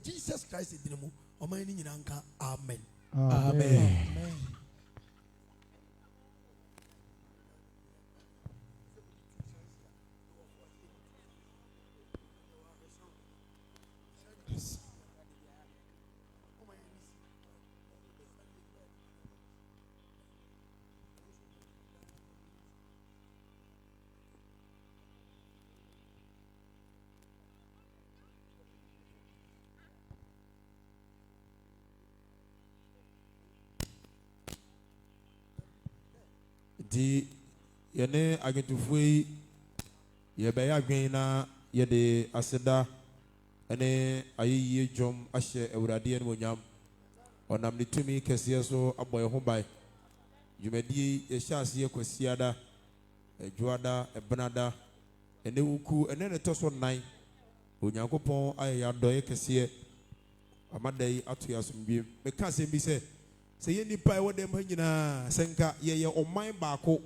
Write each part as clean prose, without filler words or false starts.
Jesus Christ dinimu omani nyinanka amen. Amen. Di yene agentufui yebaya gwena yede aseda ene ayiye jom ahye awurade en wonyam onam ne tumi kese so aboy ho bai jumadi yeshase yekwasiada ejuada ebenada ene wuku ene ne toso nan onyankopon ayya doye kese amadai atu yasumbi meka se bi se ye nipa e wode ma nyina senka ye oman baako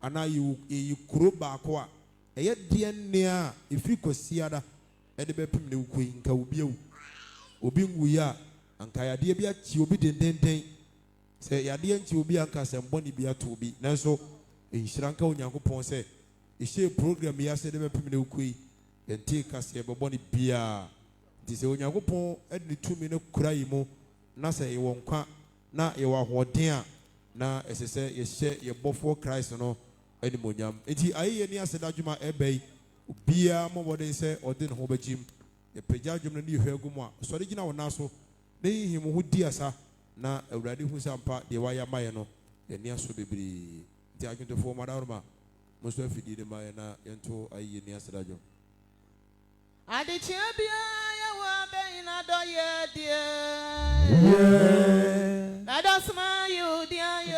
ana yi kuro baako a ɛyɛ deɛ nea efiri kɔsiada ɛde bɛpem ne ukui nka obi nwuyi a anka yadeɛ bi akyi obi dendenden sɛ yadeɛ nkyi obi anka sɛ mbɔne bi ato obi nanso nhyira nka onyankopɔn sɛ ɛhyɛ program yi ase de bɛpem ne ukui yɛnte kaseɛ bɛbɔne biaa nti sɛ onyankopɔn ɛde ne tumi no kura yi mu na sɛ yɛwɔ nkwa na yɛwɔ ahoɔden a na ɛsɛ sɛ yɛhyɛ yɛbɔfoɔ Christ no animonyam nti ayɛyɛ ne asɛda adwuma ɛbɛ yi obiara mmɔbɔden sɛ ɔde ne ho bɛgyim yɛpagya adwuma no ne yɛhwɛ agu mu a sɔre gyina wo nan so na yɛhim ho di asa na awurade hu sɛ ampa deɛ wayɛ ama yɛ no yɛni aso bebree nti adwontofoɔ madaworoma mo nso afidie de ma yɛ na yɛnto ayɛyɛ ne asɛda adwuma adekyea biara yɛwɔ abɛn na dɔ yɛ deɛ na dɔ soma yɛ odi ayɛ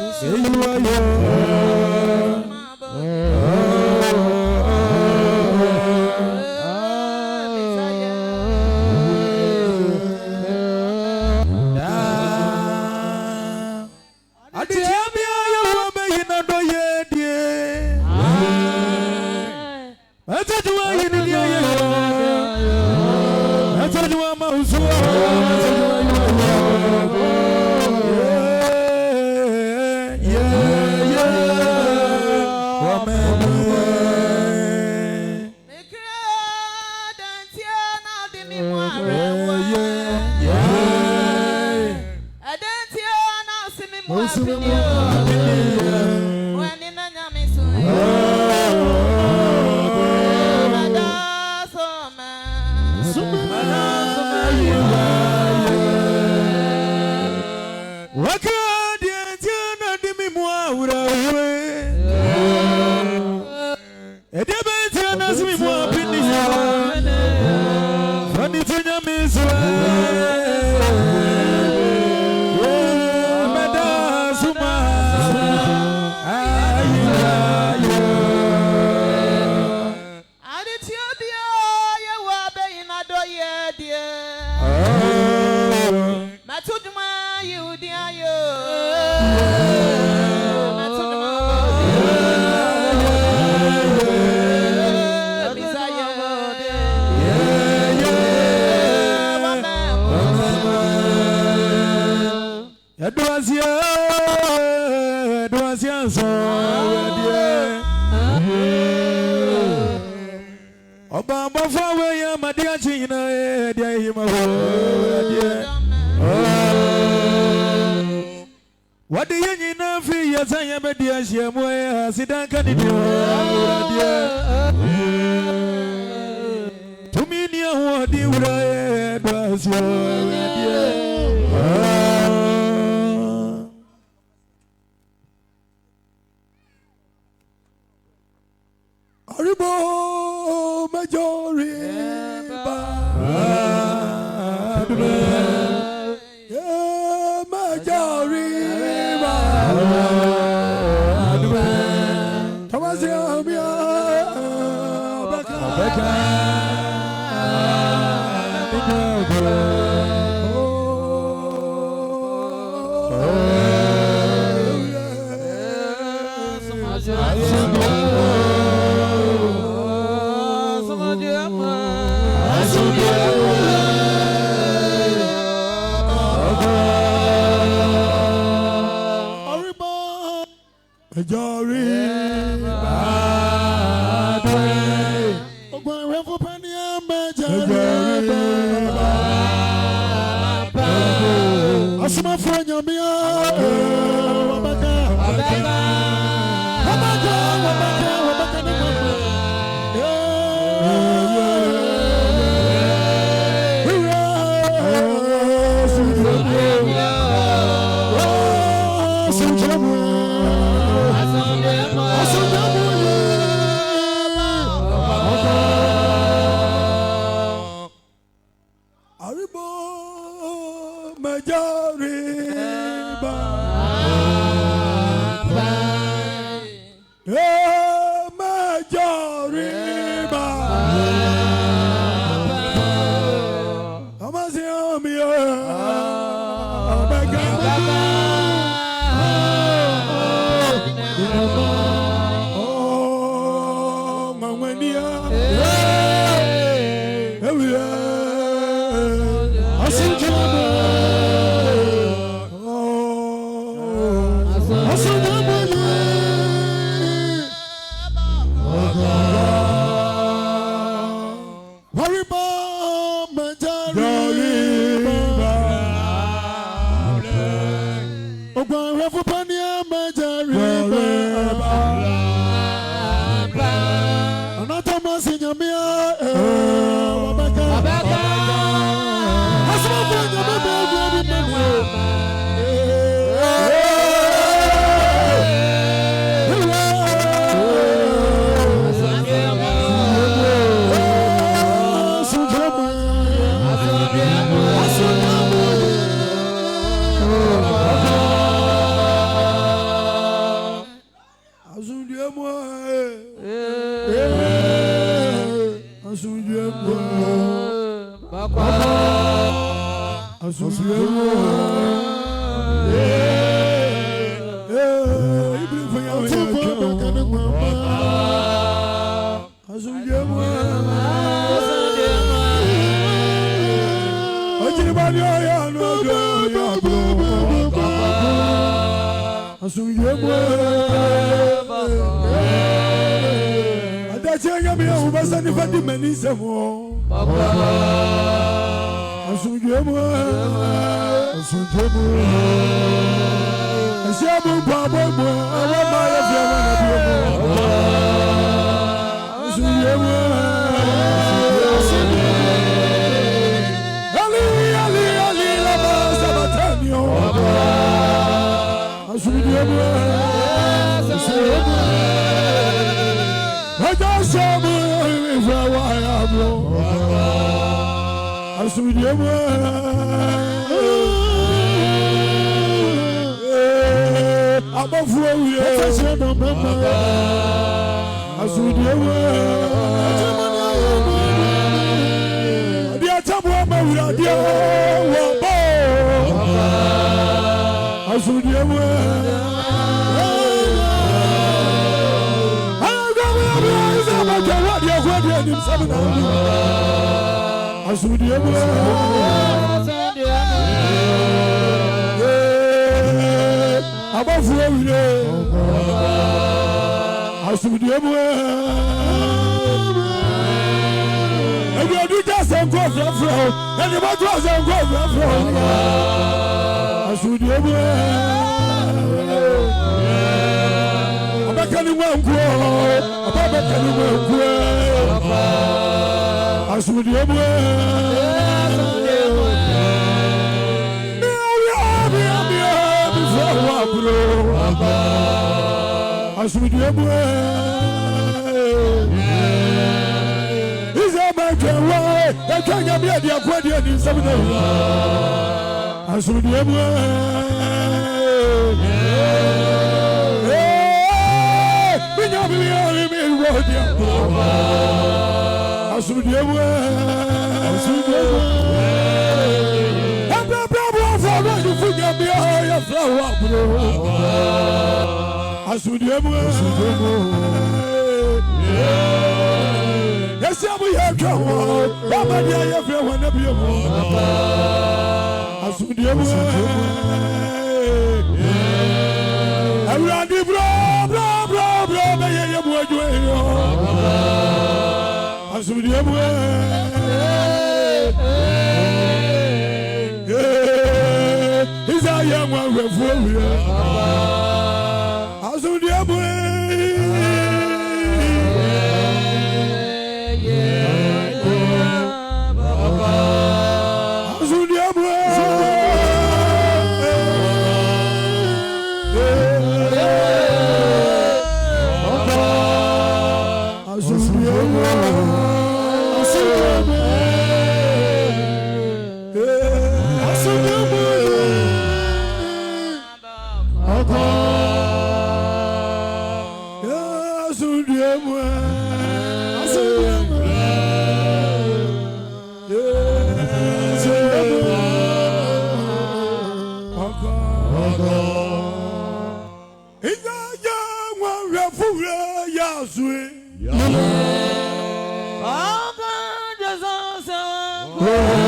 Wow.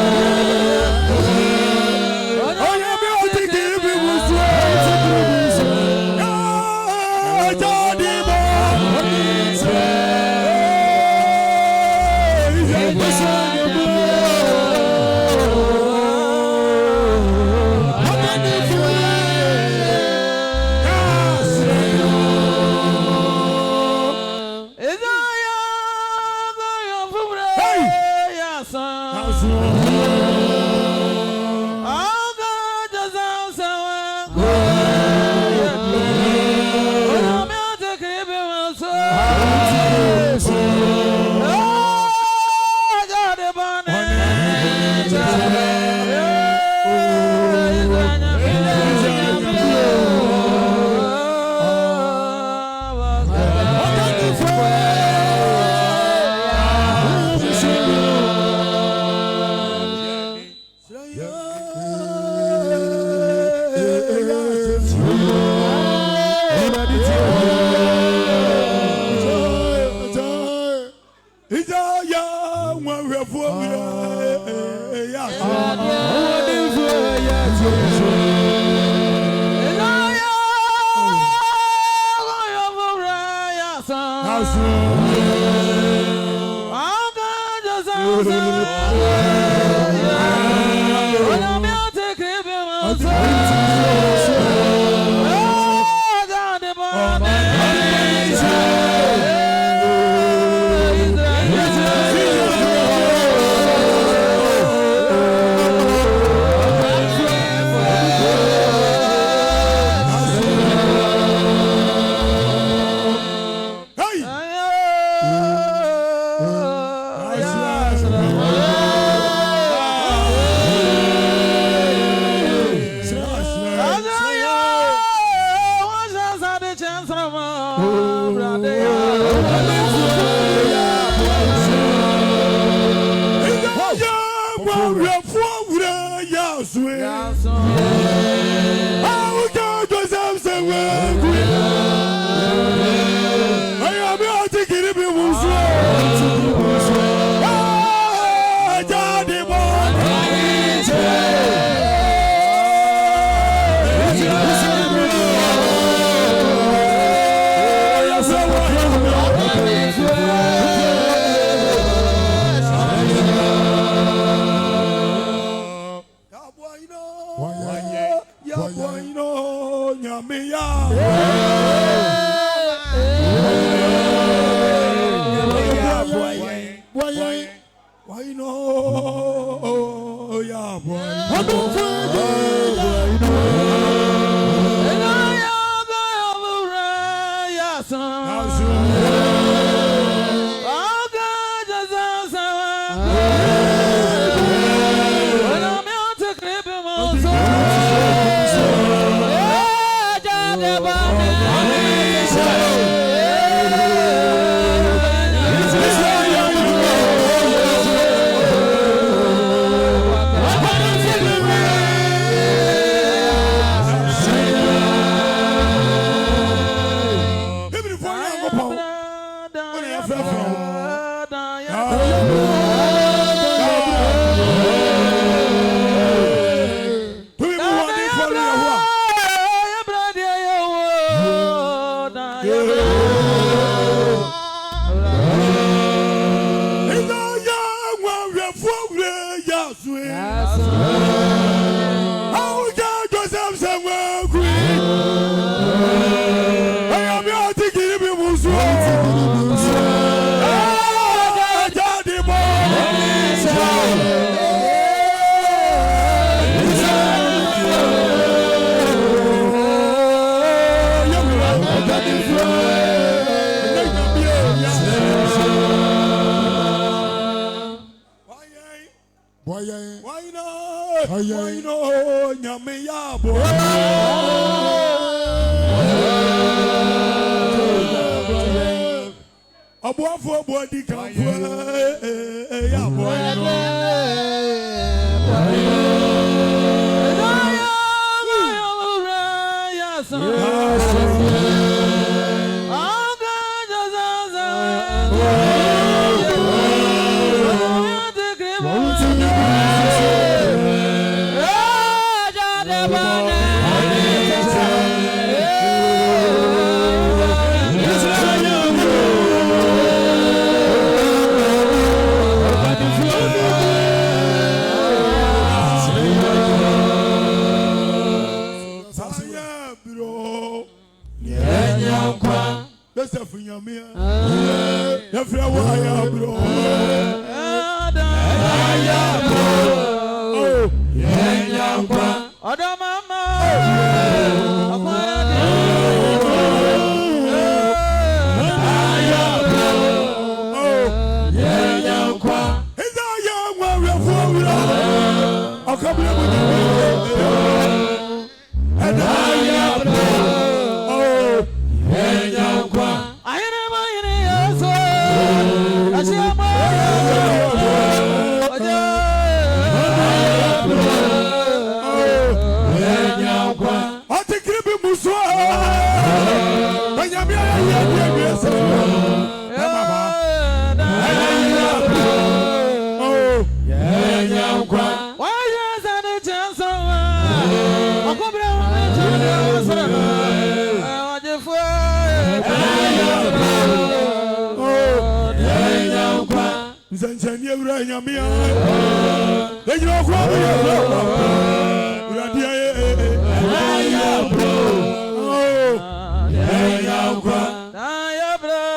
Yafra waya bro. Oh, Yenyakwa. Odo mama. Zanzania uranya mia. Ejo kwa ya. Uradia ya bro. Oh. Ya kwa. Ya bro.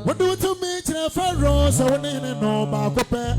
What do to me to Pharaoh? So when they know my copper.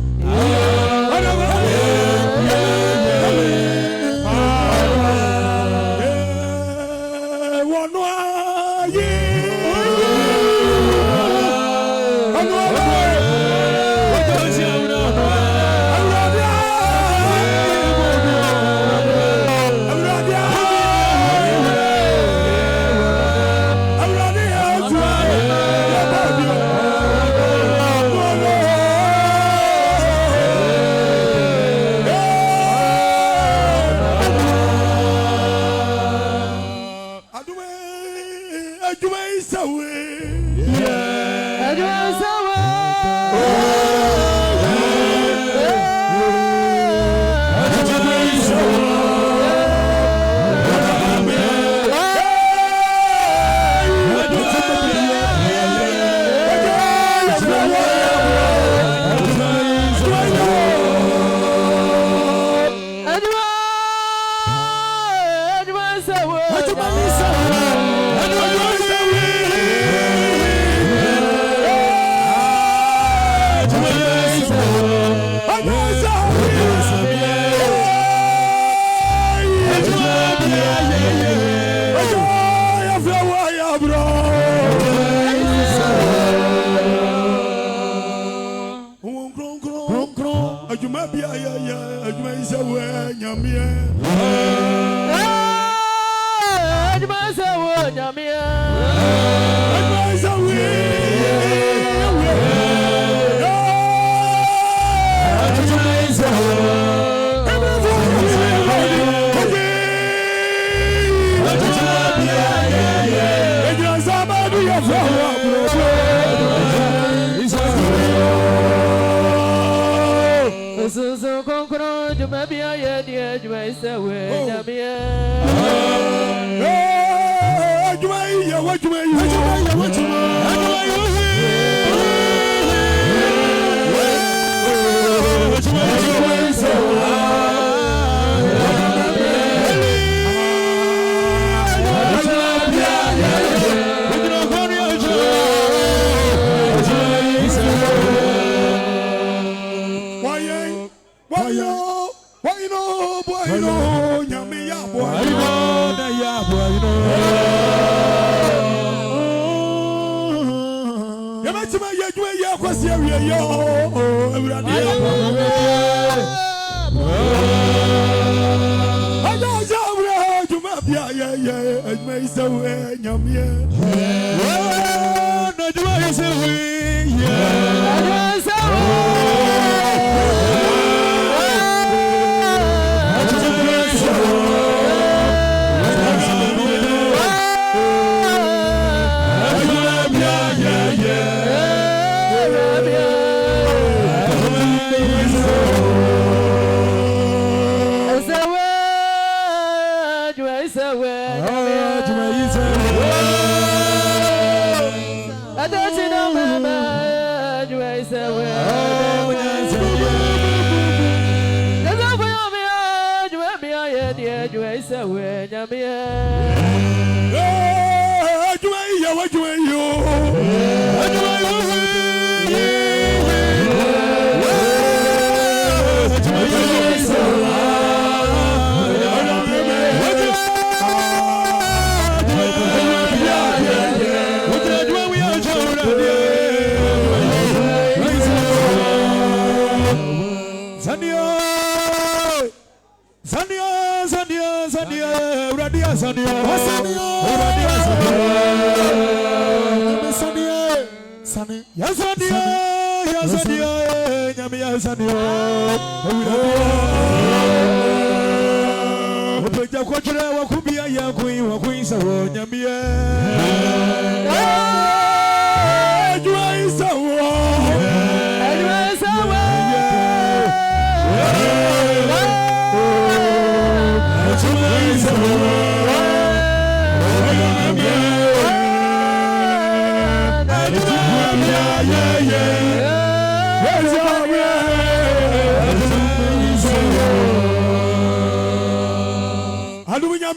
Hallelujah,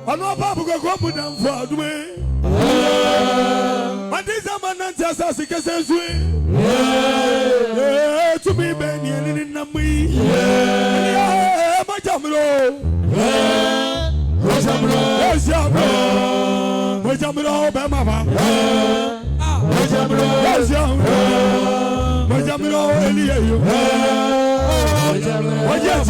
Ano babu go go mudam fo adwe. Madiza manantia sasi kesenswe. To be beni ni namui. Majamro. Majamro be mama. Majamro eliyo. Majamro.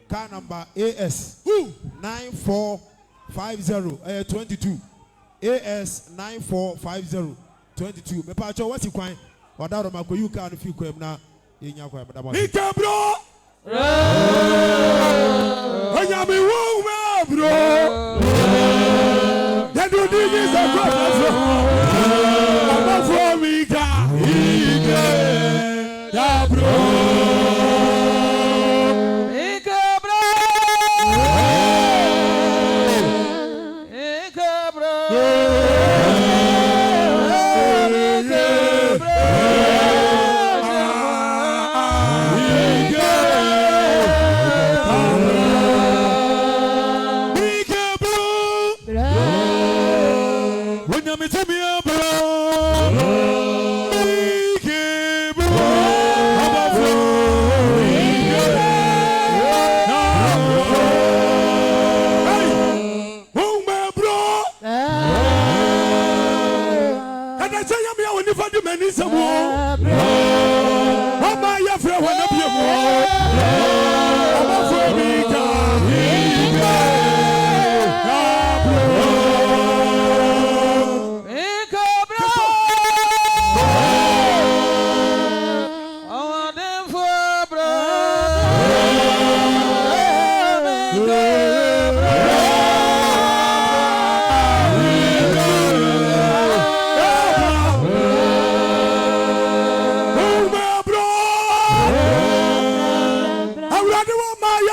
Car number AS 9450 22 AS 9450 22. Me pacho what's kwai wadaro mako you can feel kwem na yenya kwai madam. Bro.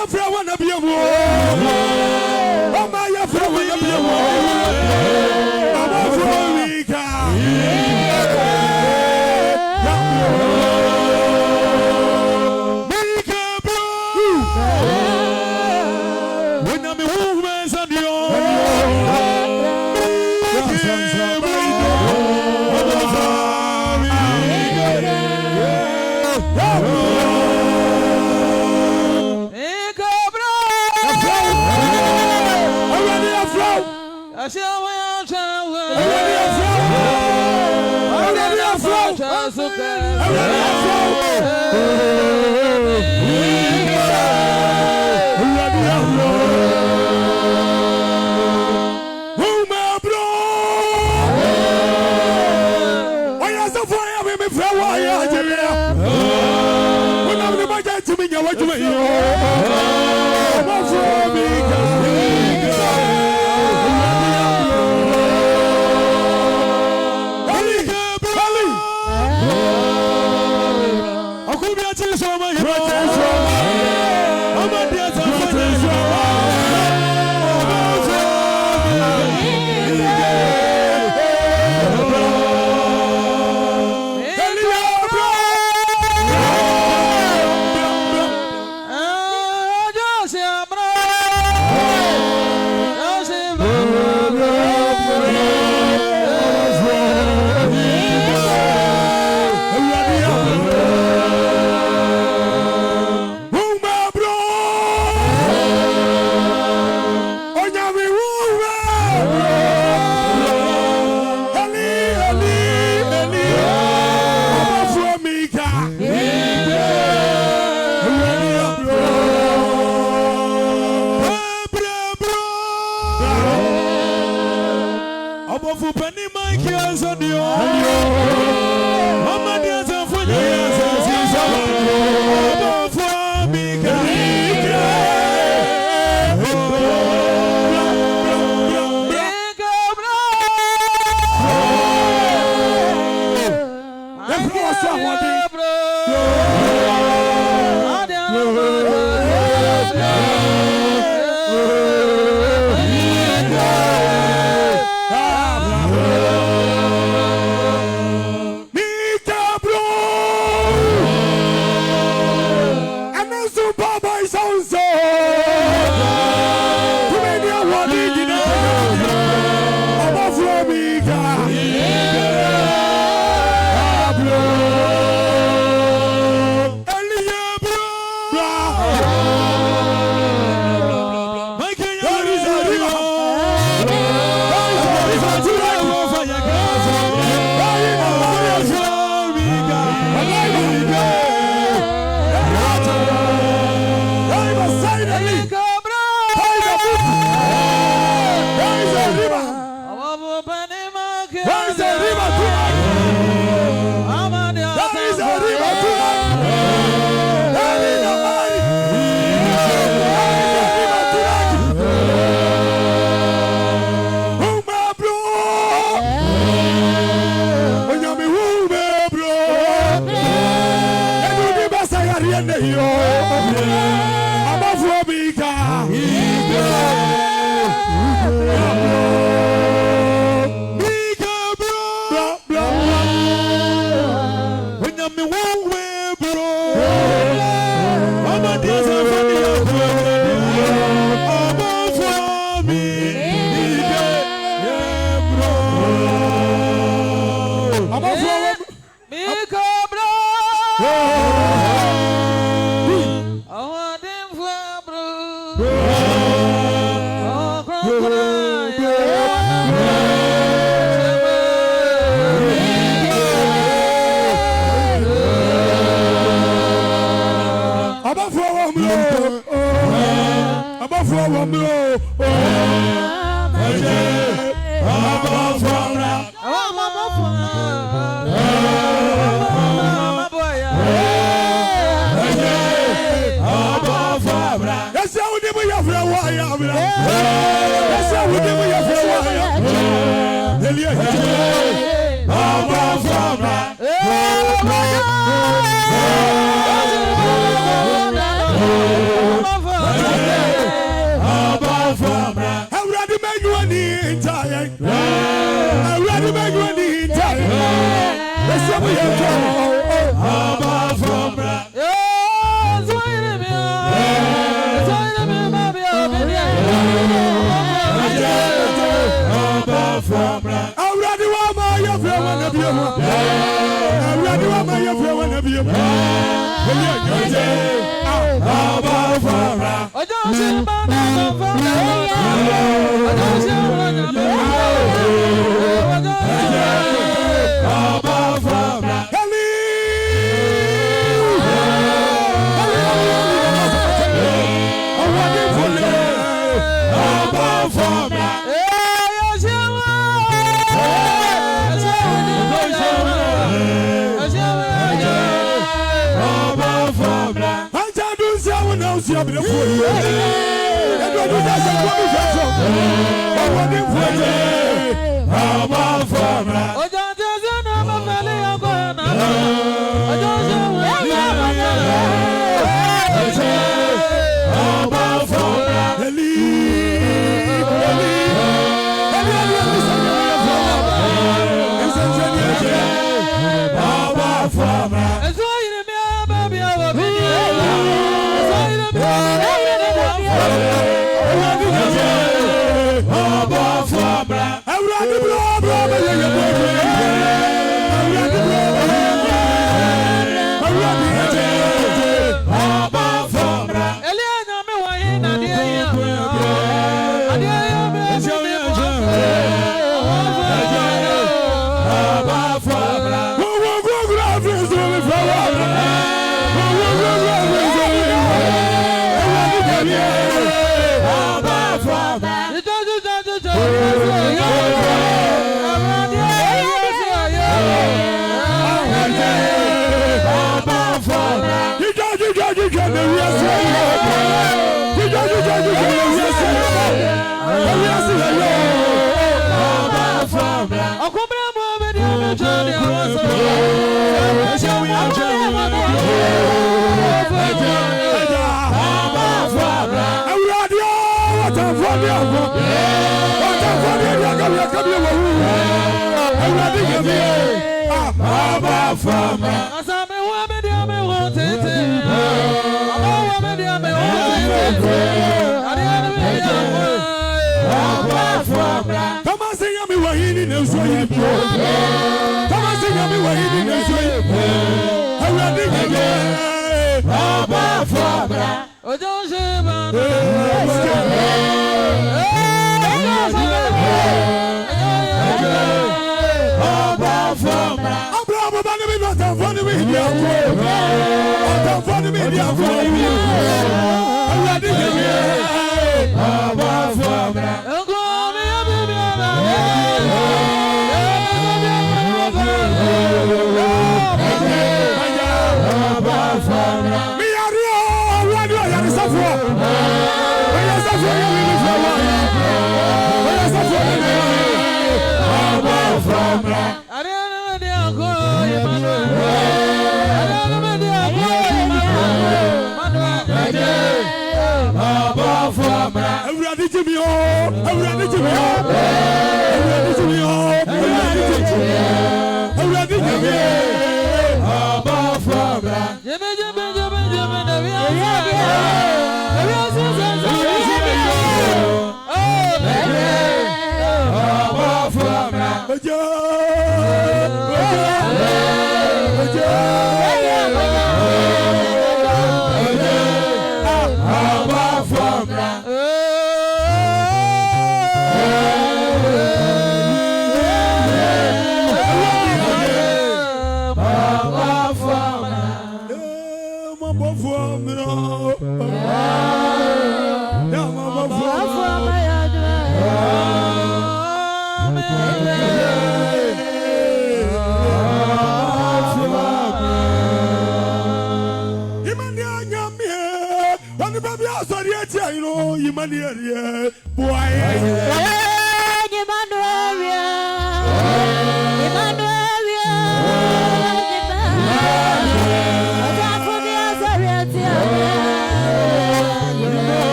ya fra wana biemu Oma ya fra wana biemu Abafo mika Mika bro Wena me hume sandio What do you mean?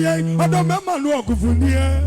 ye odo mema no okufunie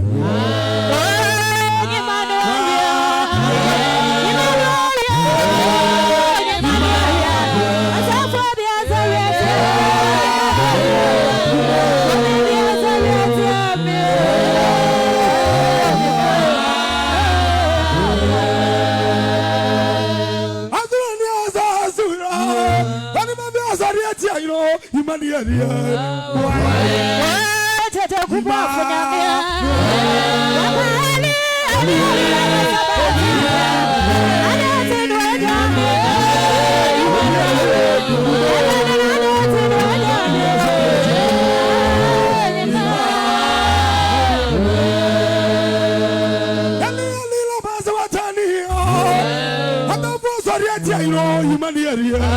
Yeah.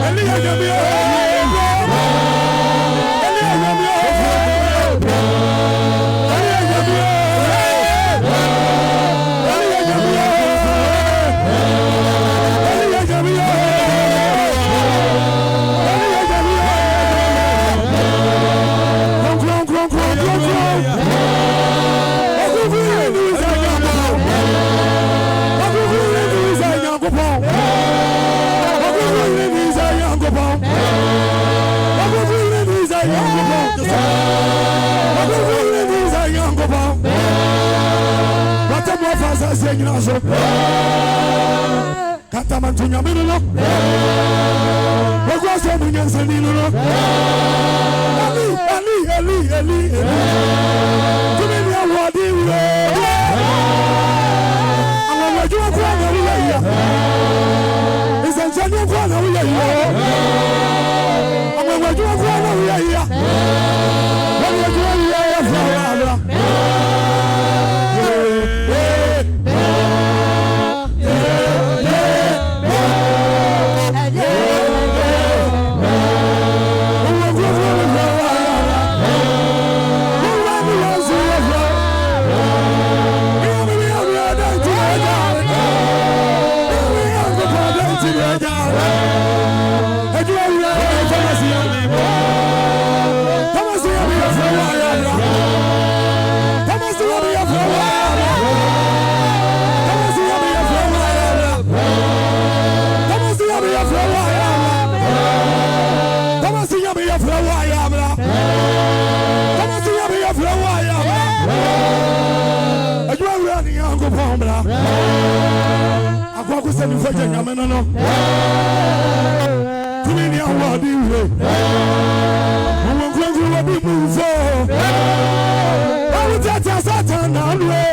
Eliya sa senyina so katamantunya minuno wako so munyanse minuno eli kumeni awadi we amawajua kwa na uya isanjani kwa na uya amawajua kwa na uya wajua ya fara no kumini awadi we mwangu wa bimuzo awutata satana we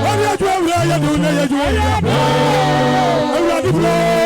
wali ajwa ya duna ya jwa ya awadi bro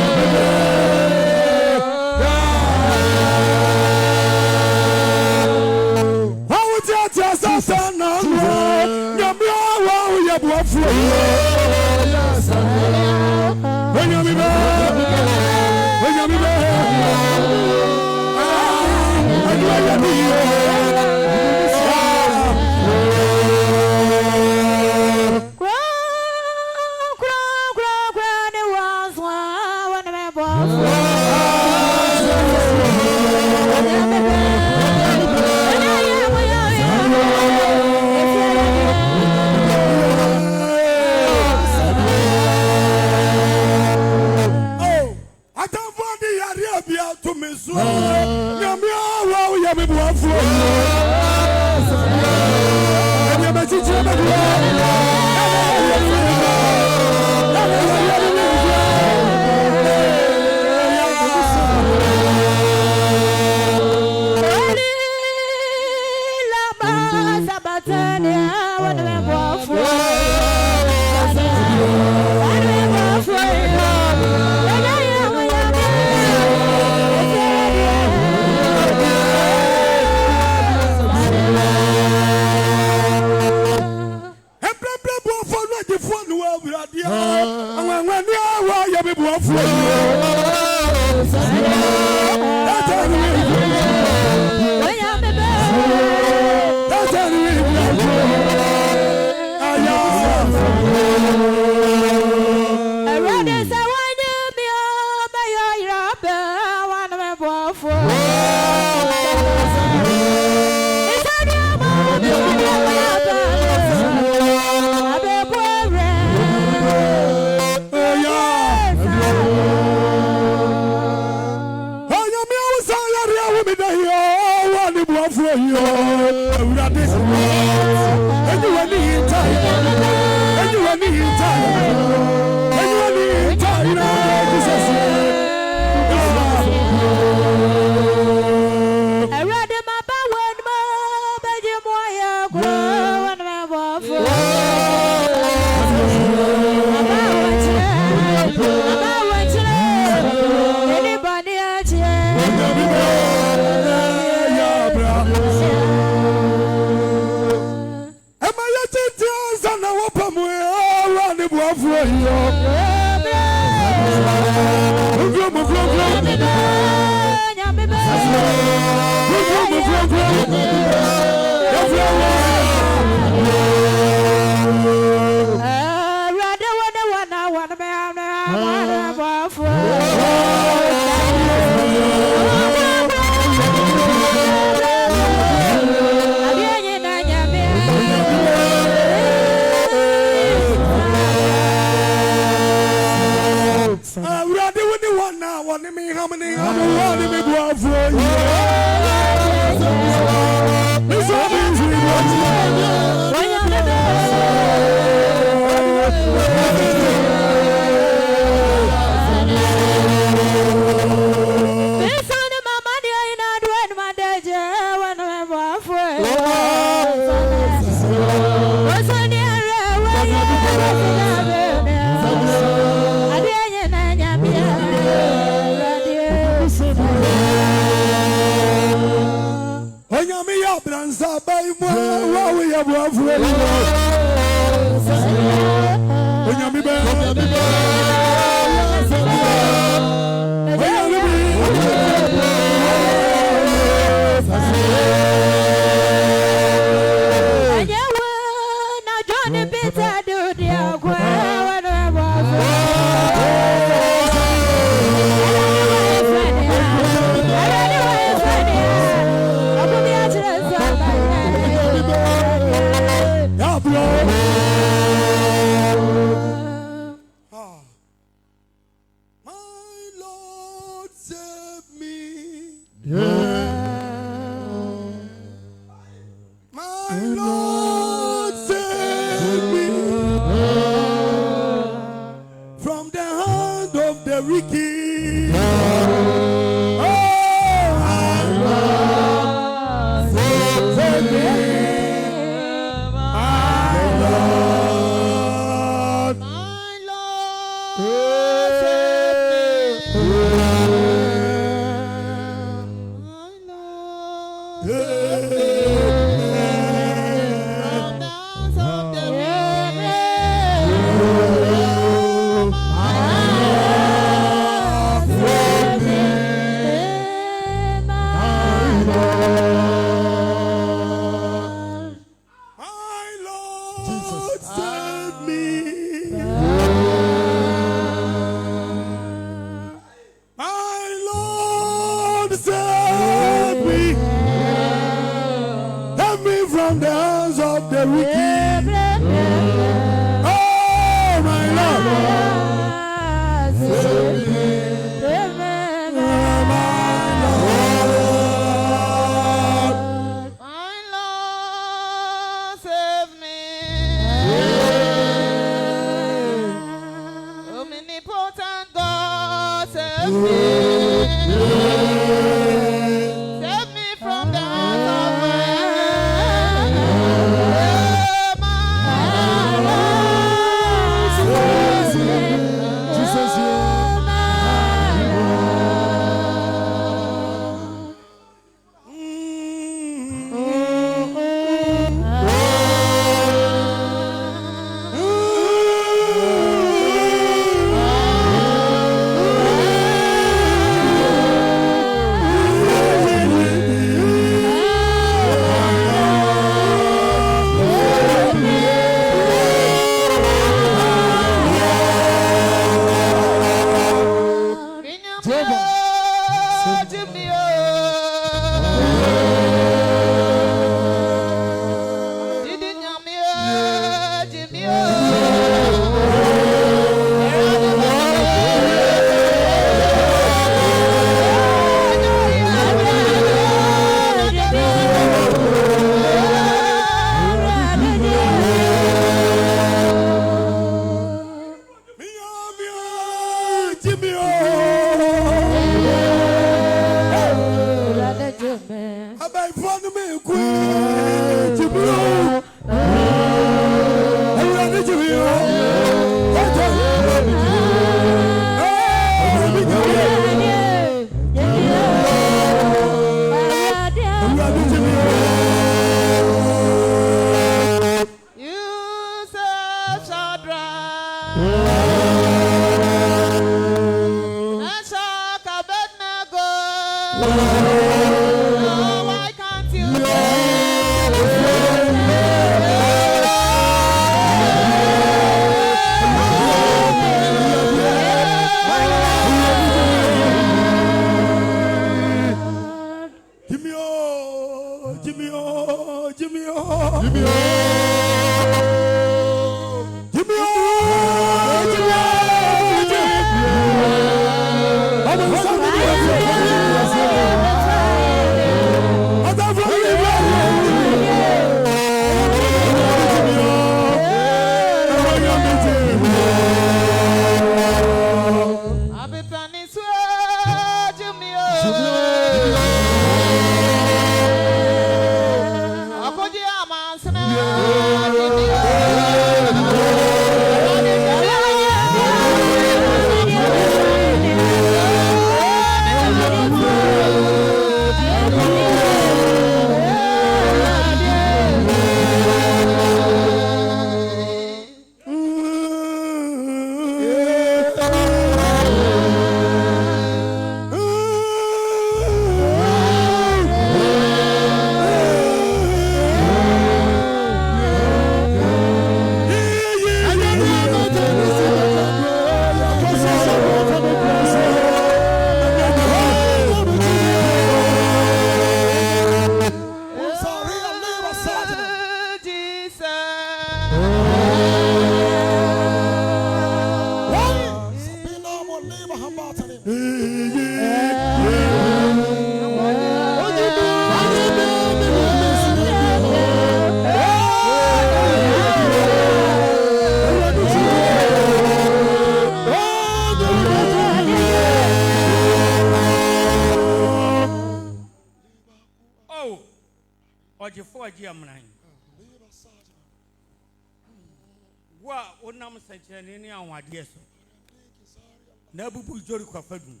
Nabubu jori kwa fadu.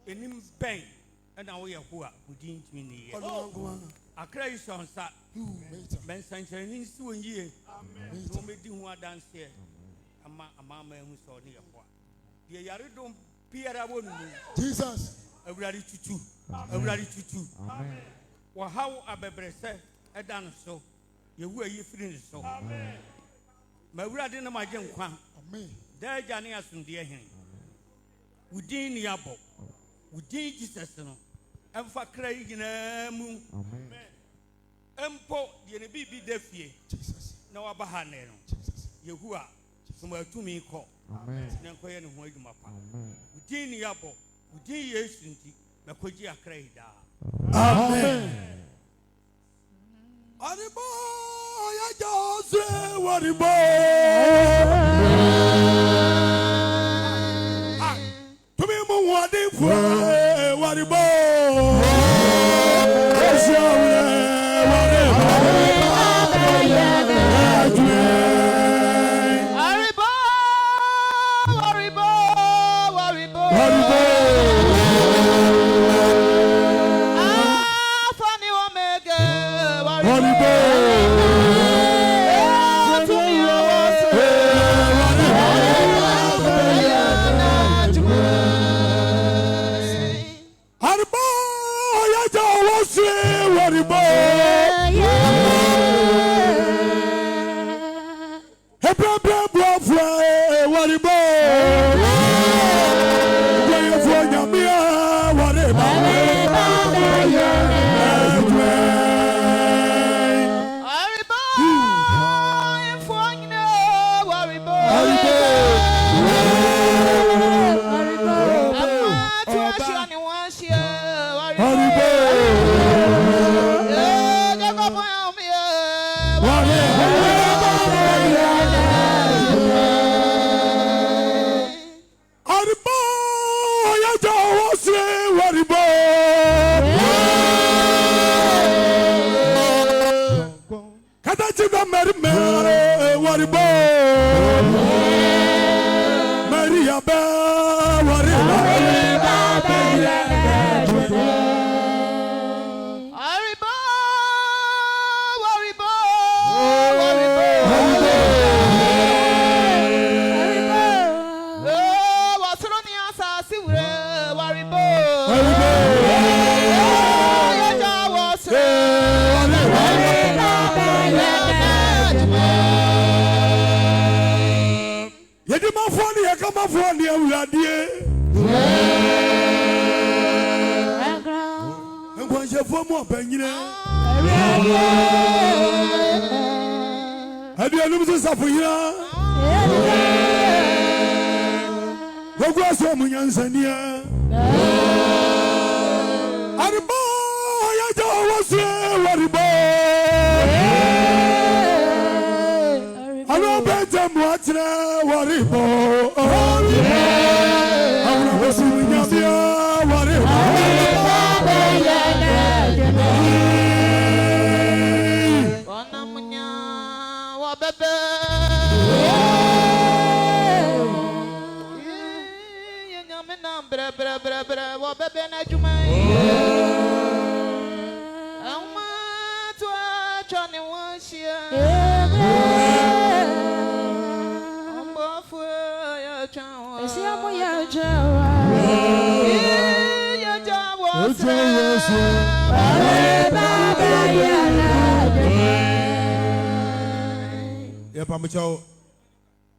Enim bang na wo ye ho a wudin tumi ni ye. Akra yi sonsa. Ben sanchani ni si won yie. Amen. No me di ho adanse. Ama hu so ne ye ho a. De yare dom piara wonu. Jesus. Awurade tutu. Awurade tutu. Amen. Wa hawo abebrese edan so. Ye wu ayi firi ni so. Amen. Ma awurade na maje nkwa. Amen. Da jani asunde hen. Wudin ni abo. Wudin Jesus no. Emfa kra yi gina mu. Amen. Empo ye bibi defie. Jesus. Na wabahane no. Jesus. Yehua. Suma tumi ko. Amen. Na nkoye ne ho adwuma pa. Amen. Udin ni yabo. Udin Yesu nti na koji akra ida. Amen. Aribo ya Jose waribo. Tumi mu wadi fwe waribo.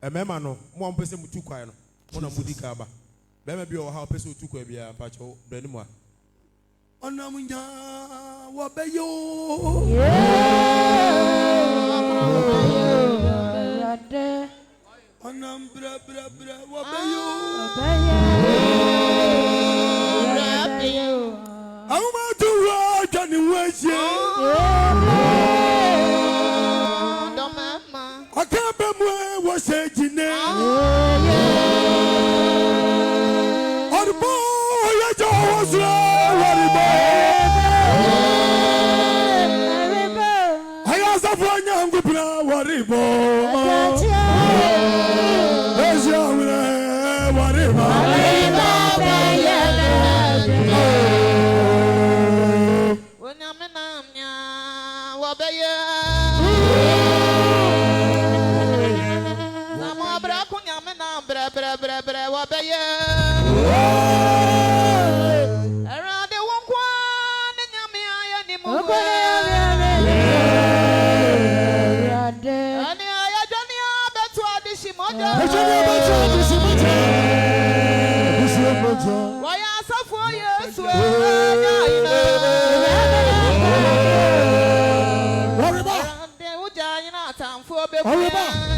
Emema no mo ampese mutu kwan no mo na mudi ka ba be ma bi o ha pese otu kwa bia pa cho brani mo a onamunya wo beyo onam bra wo beyo awuma tu wa tani weje say Jine Orbo ya Jawasra Waribo Aya Safanya Ngupra Waribo Asia Waribo Wanyamenamnya Wabaya Bra wabaya Arade wonkwa nyame aya ni mu Ani aya jani abetu adishimoja Waya asafo Yesu anya ina time for baby. Arriba.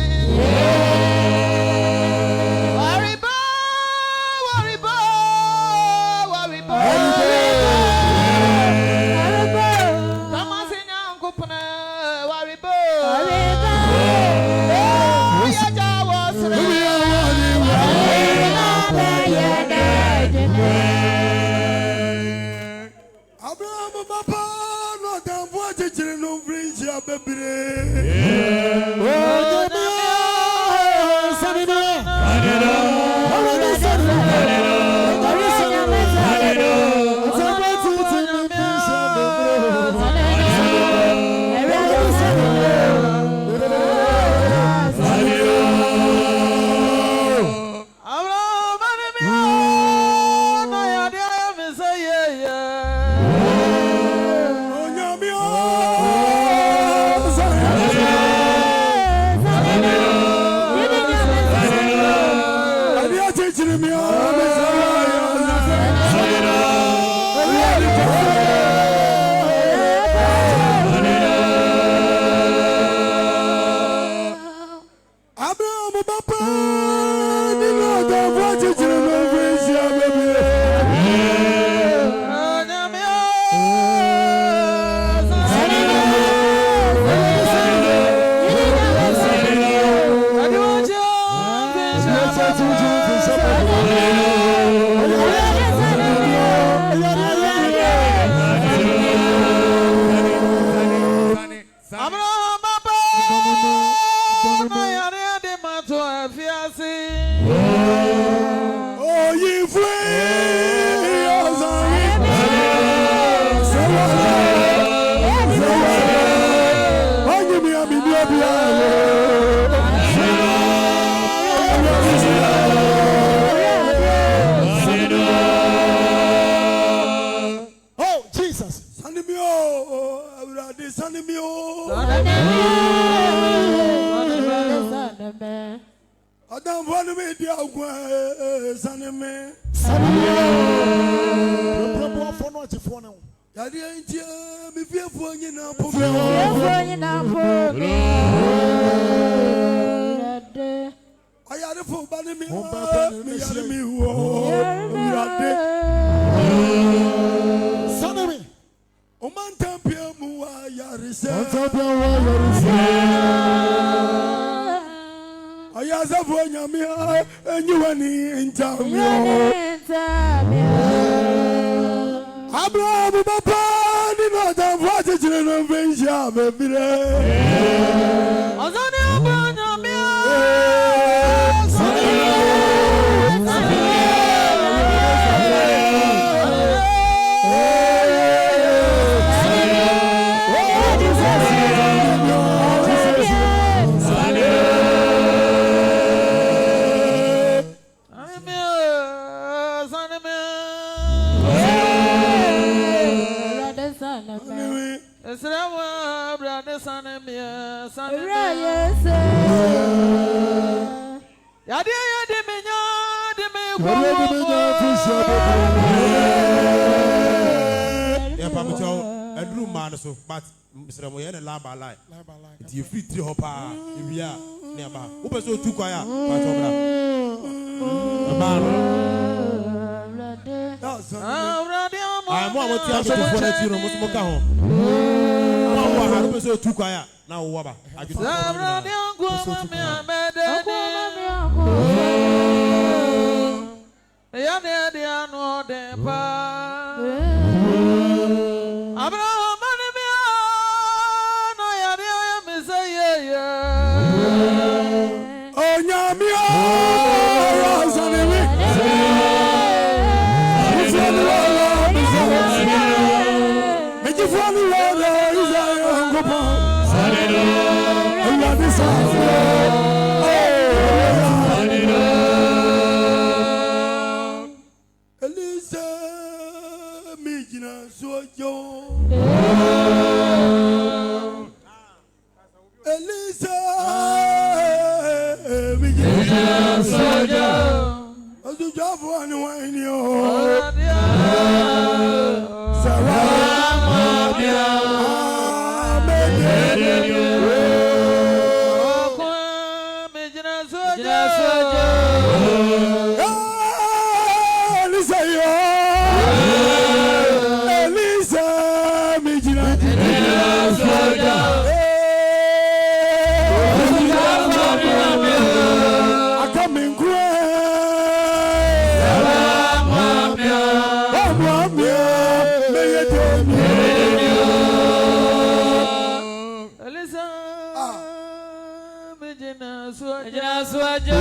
Mejina suaja.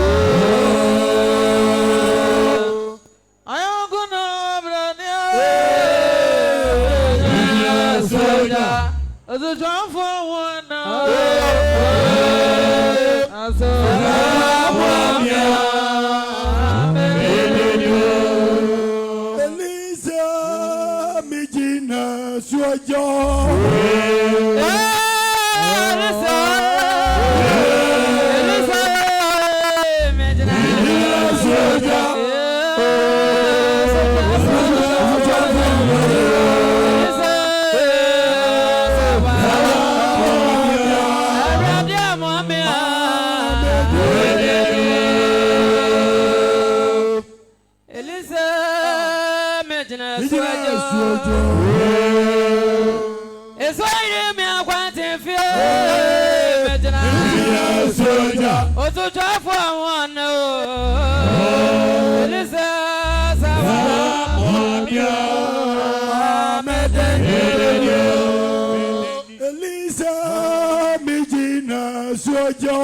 Ayoguna brania. Suaja. The drum for one. Elisa Mejina suaja. It's why me I want to feel. Oh, to try for one. Elisa Mejina suaja.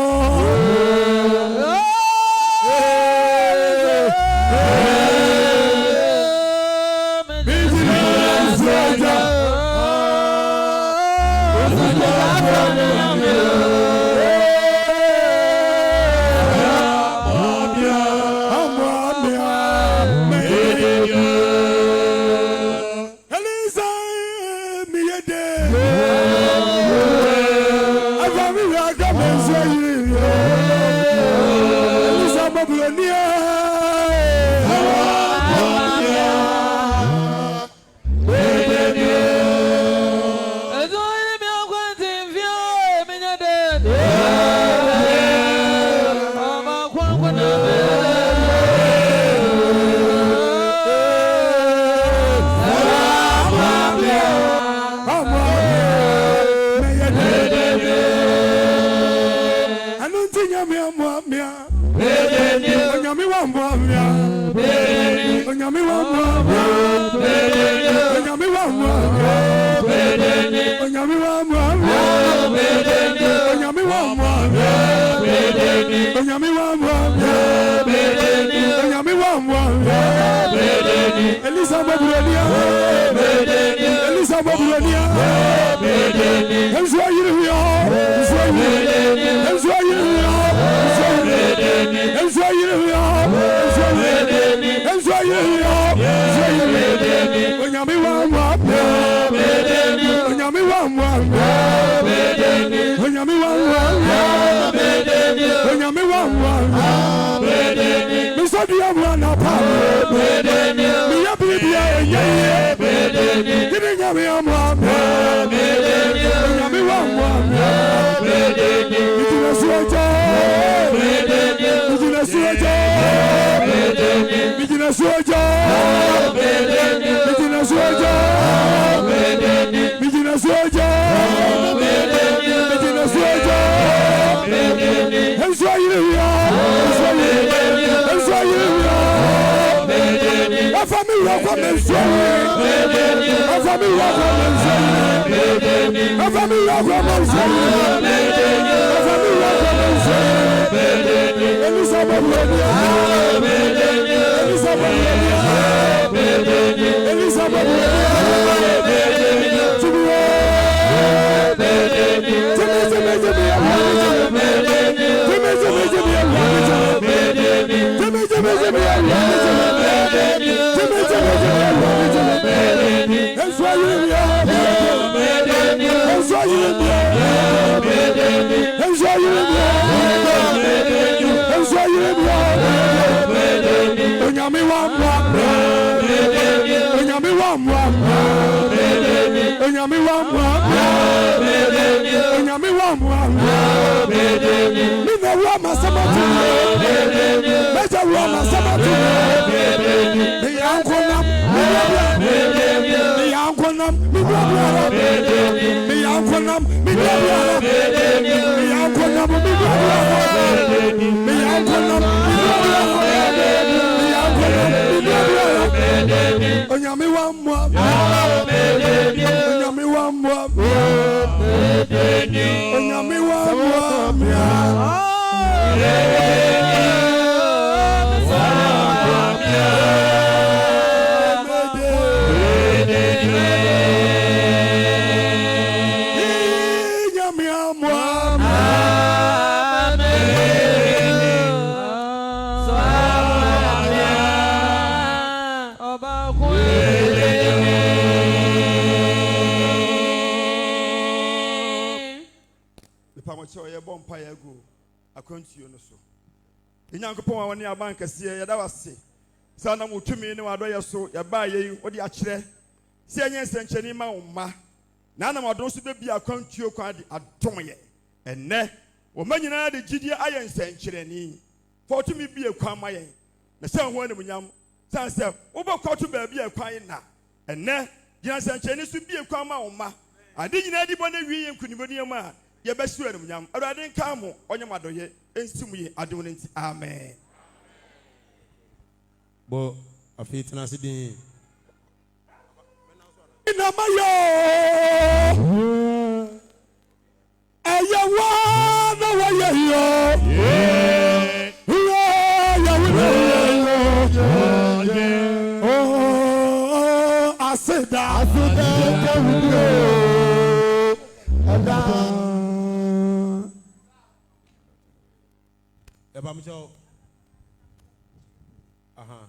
Onyame wa Inyankopon woni aban kase yeda wase sana mutumi ne wado yeso ya ba ye odi akire se enye sencheni ma umma na na wado so be bia kwantuo kwa de adom ye enne o manyina de gidie ayen senchireni for to me bia kwa ma ye na se ho ne munyam san se wo be kwato ba bia kwan na enne gina sencheni so bia kwa ma umma ade nyina di bone wi ye nkuniboni ma ye be su ne munyam awade nka mo onye madoye ensimuye adom nti amen. Bo afitna sidin inamayo ayawa na wayeyo oh aseda Ebamjo aha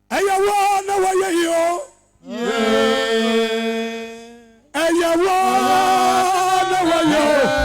ayawa na wayeyo ayawa na wayeyo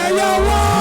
Ayawa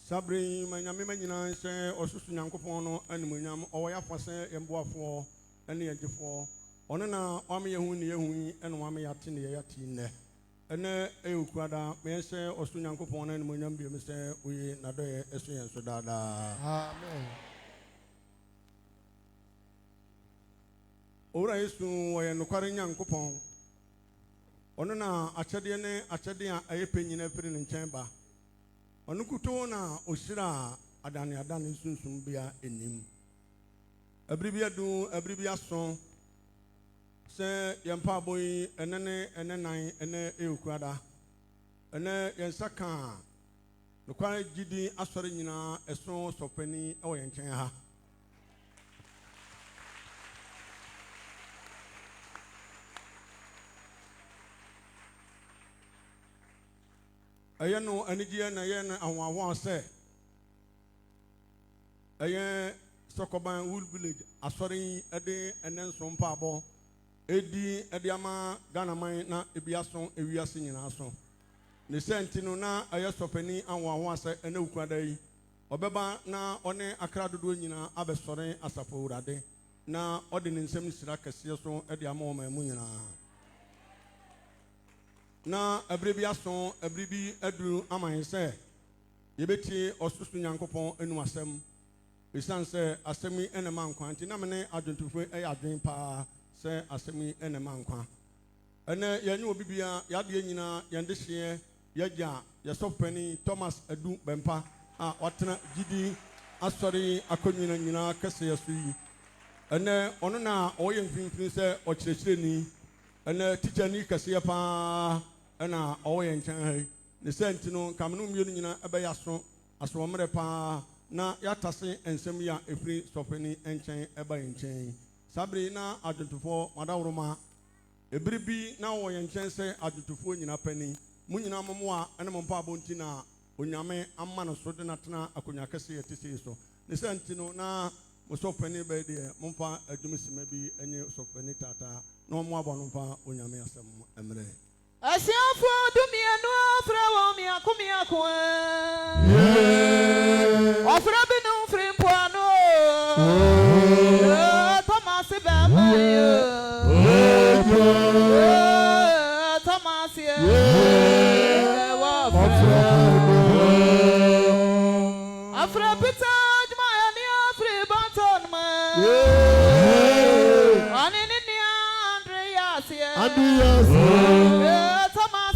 Sabri manyame manyina se osusu nyankopon no animunyam owoya fose emboafo ene yagefo ono na ome yehu ne yehu ene ome yate ne yate ne ene eyukwada me se osusu nyankopon no animunyam bi me se oyi na doye esu yen so dada amen. Ora Yesu woye nokware nyankopon ono na achede ne achede a ayepenyina firi ne nchen ba onukuto na osira adane sunsun bia enim abribia du abribia so se yempa boy enene enenan ene eukwada ene yensaka nokwa gidi asore nyina eso sopani ewo yenchen ha ayeno anigye na ye na ahwaho se aye Sokoban Wool Village asori ede enenso mpabo edi ede ama Ghana man na ebiaso ewiase nyina so ne sentino na aye sopani ahwaho se ene ukwada yi obeba na one akra dodo nyina abesore asafo urade na ode ne nsem sira kese so ede ama o mamu nyina na abribi aso abribi adu aman se yebeti osusu nyankopon enu asem esan se asemi enema nkwa anti na mene adwentufo adwen pa se asemi enema nkwa ene yenye obibia yade nyina yende hye yaja yesopani Thomas adu bempa a watena gidi asori akonyina nyina kese yesu yi ene ono na oye mfinfin se okyerechireni ene teacher ni kese pa ena oye nchan ne sentino kamnu mienu nyina ebeyaso asomre pa na yatase ensem ya efri sofeni enchan eba enchan sabri na adwentufo madawroma ebribi na wo yenchan se adwentufo nyina pani mu nyina momoa ene mompa abonti na onyame amma no so de natena akonya kase yetese so ne sentino na musofeni be de mompa adwumisima bi enye sofeni tata no mo abonumpa onyame asem emre Asiafo dumienu afra wo mi akumia ko afra binu frimpo ano Thomas ba mayo Thomas ye wa afra pita jma ni afri banton ma anini ni Andreas ye Thomas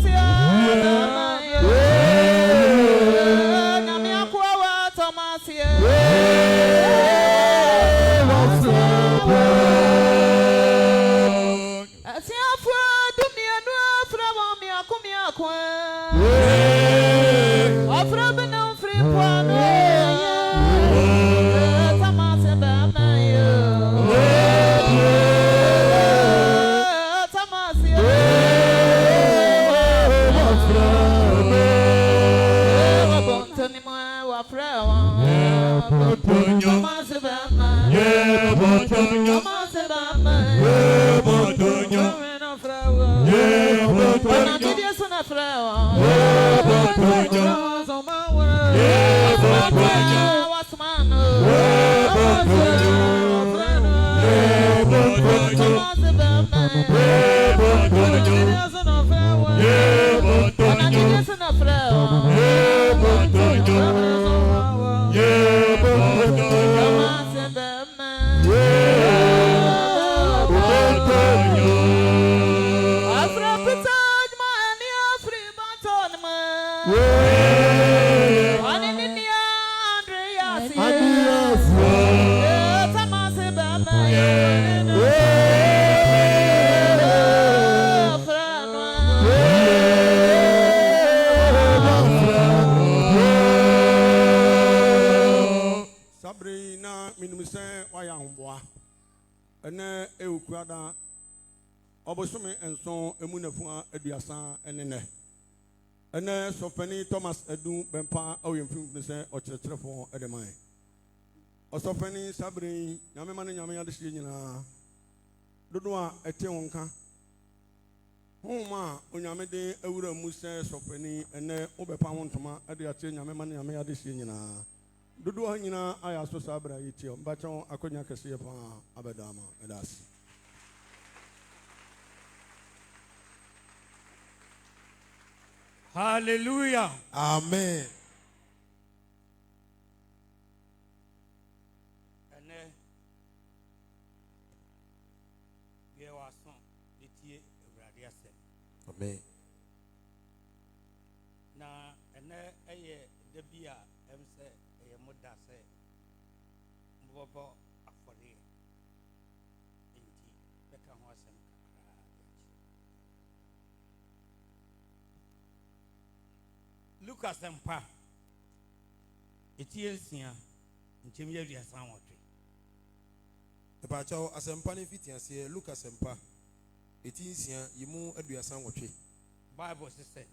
Ene eukwada obosome enso emunafua aduasa enene ene sofani Thomas Edu Bempa oyemfimfim se okyerkyerefo edeman osofani sabrin nyame mane nyame ade hye nyina dodo a ete wonka homa onyame de awura mu se sofani ene obepa wontoma ade ate nyame mane nyame ade hye nyina dodo ha nyina aya so sabra yitio mbacho akonya kese pa abedama edasi Hallelujah. Amen. Ene ye waso etie Awurade ase. Amen. Na ene eye debia emse eye moda se mbobo afori enti beka ho asem kakra. Lucas Empa etie nsia nkem ye wiasa wotwe Epacho asempa ne fitiase Lucas Empa etinsia yimu aduasa nwotwe Bible says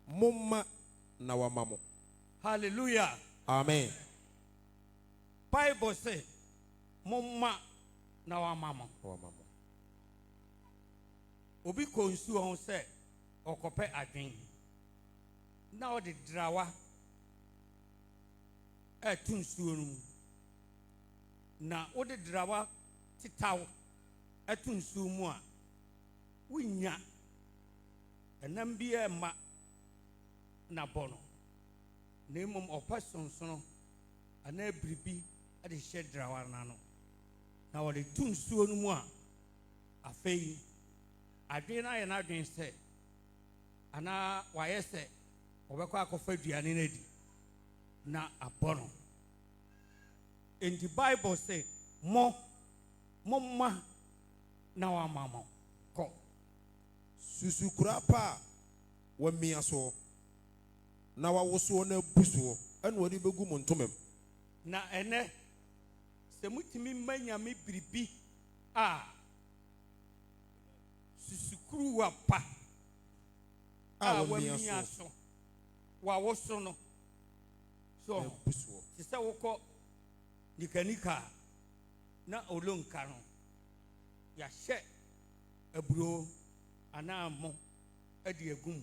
momma na wamamo. Hallelujah. Amen. Bible says momma na wamamo. Wamamo. Obi konsu on say okope adwen na o de drawa etun suo no na o de drawa titaw etun suo mu a wunya enam bi e ma na bono na emom opasonsono ana bribi ade hye drawa na no na o de tun suo no mu a afei adwen na ye na adwen se ana waye se obekwa akofa duane na di na abono in the Bible say momma na wa mama ko Susukura pa wa miaso na wa woso na buso ene wodi begu montomem na ene se mutimi manya me biribi a susukuru wa pa a wa miaso wa woso no so buso ti se woko nikanika na olonka no ya hye aburo anamo ade agum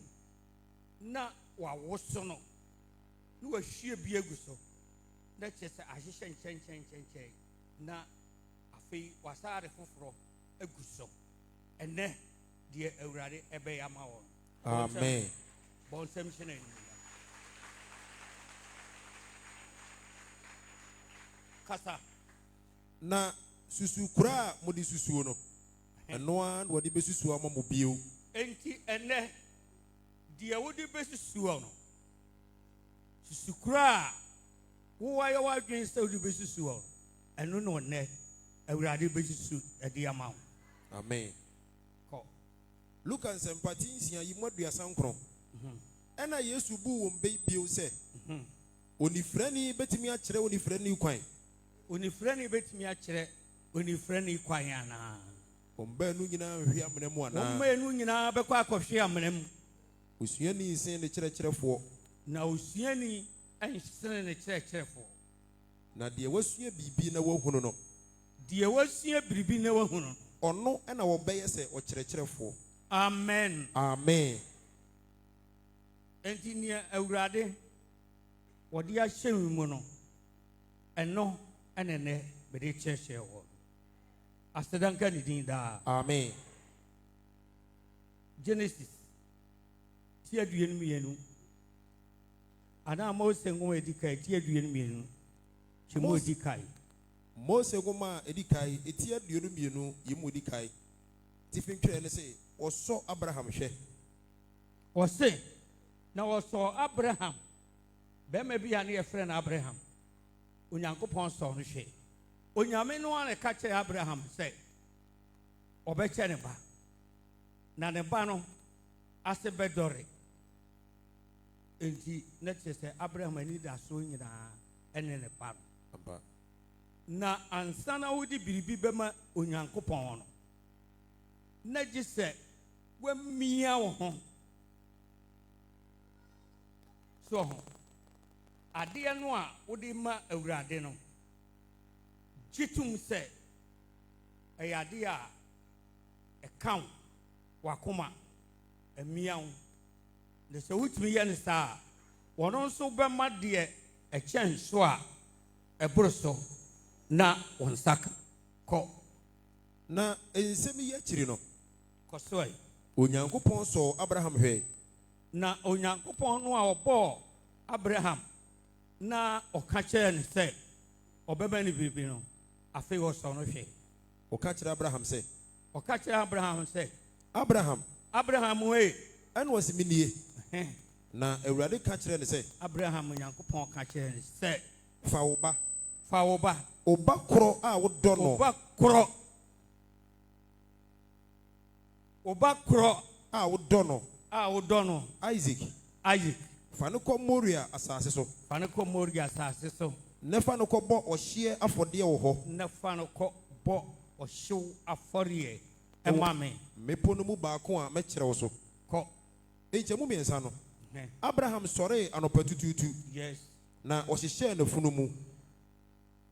na wa woso no ni wa hwie bi aguso na chese ahihye nchen na afei wasare foforo aguso ene de Awurade ebe ya ma won. Amen. Bon semshene kasa na susukura modi susuo no eno an wodi besusuo amamo bio enti ene de wodi besusuo no susukura wo waye wadwen se wodi besusuo eno no ne Awurade besusu ede ama. Amen. Ko Luka nsempati nsia yimu aduasa nkron ena Yesu bu won be bio se onifrani betimi a kire onifrani kwan onifrani betimi a kire onifrani kwan ana omba nu nyina hwe amnemu ana omba nu nyina bekwa akohwe amnemu osuani sen de kire na osuani ansene ne kire na de wasua bibi na wahunu no de wasua biribi na wahunu ono ena wo beye se o kire. Amen. Amen. enti nia awurade wodi a hyɛn mu no ɛno ɛnene bede kyerɛkyerɛ wɔ asedanka ne din daa amen Genesis ti aduonu mienu ana Mose ngoma edi kai ti aduonu mienu chimo edi kai Mose ngoma edi kai eti aduonu mienu yemu edi kai ti fintwe ne se oso Abraham hwɛ ɔse na ɔsɔ Abraham bɛma bi a ne yɛfrɛ no Abraham onyankopɔn sɔ no hwɛ onyame no a ne ka kyerɛ Abraham sɛ ɔbɛkyɛ ne ba na ne ba no ase bɛdɔre enti ne kyerɛ sɛ Abraham ani da so nyinaa ɛne ne ba no na ansa na wode biribi bɛma onyankopɔn no na gye sɛ wamia wo ho so ho adeɛ no a wode ma awurade no gye tum sɛ ɛyɛ adeɛ a ɛka wo wakoma amia wo na sɛ wotumi yɛ ne saa wɔno nso bɛma deɛ ɛkyɛn so a ɛboro so na wɔn nsa ka kɔ na ensɛm yi akyiri no kɔ so ɛ onyankopɔn sɔ Abraham hwɛ na onyankopɔn no a ɔbɔɔ Abraham na ɔka kyerɛ ne sɛ ɔbɛba ne biribi no afei ɔsɔ no hwɛ ɔka kyerɛ Abraham sɛ ɔka kyerɛ Abraham sɛ Abraham wei ɛna wɔsi mi nie na awurade ka kyerɛ ne sɛ Abraham onyankopɔn ka kyerɛ ne sɛ fa wo ba ɔba korɔ a wodɔ no ɔba korɔ a wodɔ no Isaac fa no kɔ Moria asase so ne fa no kɔ bɔ ɔhyeɛ afɔdeɛ wɔ hɔ ne fa no kɔ bɔ ɔhyew afɔreɛ ɛma me mepo no mu baako a mɛkyerɛ wo so kɔ nkyɛmu mmiɛnsa no Abraham sɔree anɔpa tutuutu na ɔhyehyɛɛ n'afunu mu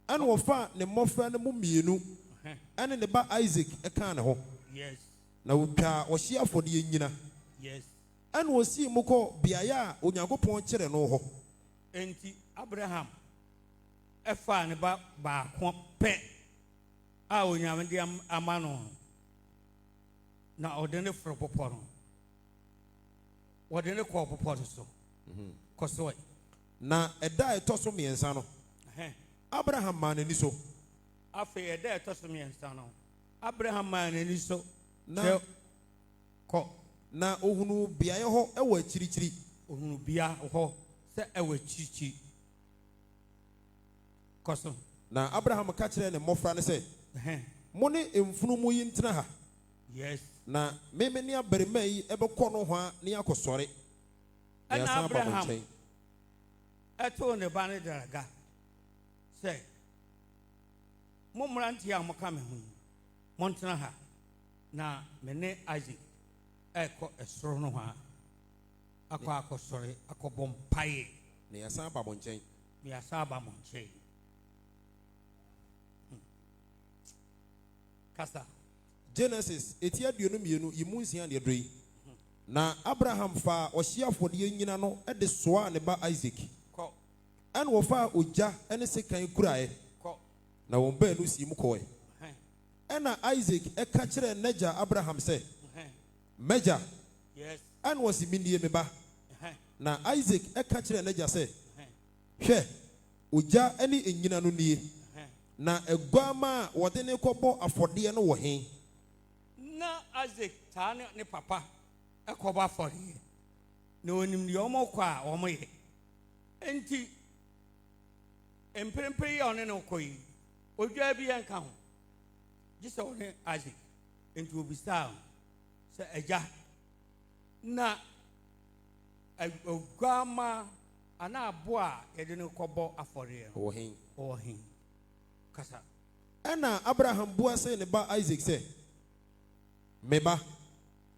ɛna wɔfa ne mmɔfra no mu mmienu ɛne ne ba Isaac ɛkaa ne ho na wotwa ɔhyeɛ afɔdeɛ nyina ɛna osii mu kɔ beaeɛ a onyankopɔn kyerɛ no hɔ enti Abraham ɛfa ne ba baako pɛ a onyame de ama no na ɔde ne foro popɔ no wɔde ne kɔɔ popɔ no so kɔ so na ɛda a ɛtɔ so mmiɛnsa no Abraham maa n'ani so afei ɛda a ɛtɔ so mmiɛnsa no Abraham maa n'ani so na kɔ na ohunu beaeɛ hɔ ɛwɔ akyirikyiri ohunu bea hɔ sɛ ɛwɔ akyirikyiri kɔ so na Abraham ka kyerɛ ne mmɔfra no sɛ mo ne mfunumu yi ntena ha na meme ne abarima yi ɛbɛkɔ no ho a ne akɔsɔre ɛna Abraham ɛtoo ne ba ne daraga sɛ mo mmeranteɛ a moka me ho yi montena ha na me ne Isaac ɛkɔ ɛsoro no ho a akɔ akɔsɔre akɔbɔ mpaeɛ na yɛsan aba mo nkyɛn kasa Genesis eti aduonu mmienu yi mu nsia na yɛdɔ yi na Abraham fa ɔhyeɛ afɔdeɛ nyina no ɛde soa ne ba Isaac ɛna wɔfa ogya ɛne sekan kuraeɛ na wɔn baanu si mu kɔɛ ɛna Isaac ɛka kyerɛ n'agya Abraham sɛ mɛgya ɛna wɔsi mi nie me ba na Isaac ɛka kyerɛ n'agya sɛ hwɛ ogya ɛne enyina no nie na eguama a wɔde ne kɔbɔ afɔdeɛ no wɔ he na Isaac taa ne papa ɛkɔbɔ afɔdeɛ na onim deɛ ɔmo kɔ a ɔmo yɛ enti mprempren yi a ɔne ne kɔ yi odwa bi yɛn ka ho gye sɛ ɔne Isaac enti obisaa sɛ agya na oguama ana aboa a yɛde ne kɔbɔ afɔdeɛ wɔ he kasa ɛna Abraham bua sɛ ne ba Isaac sɛ me ba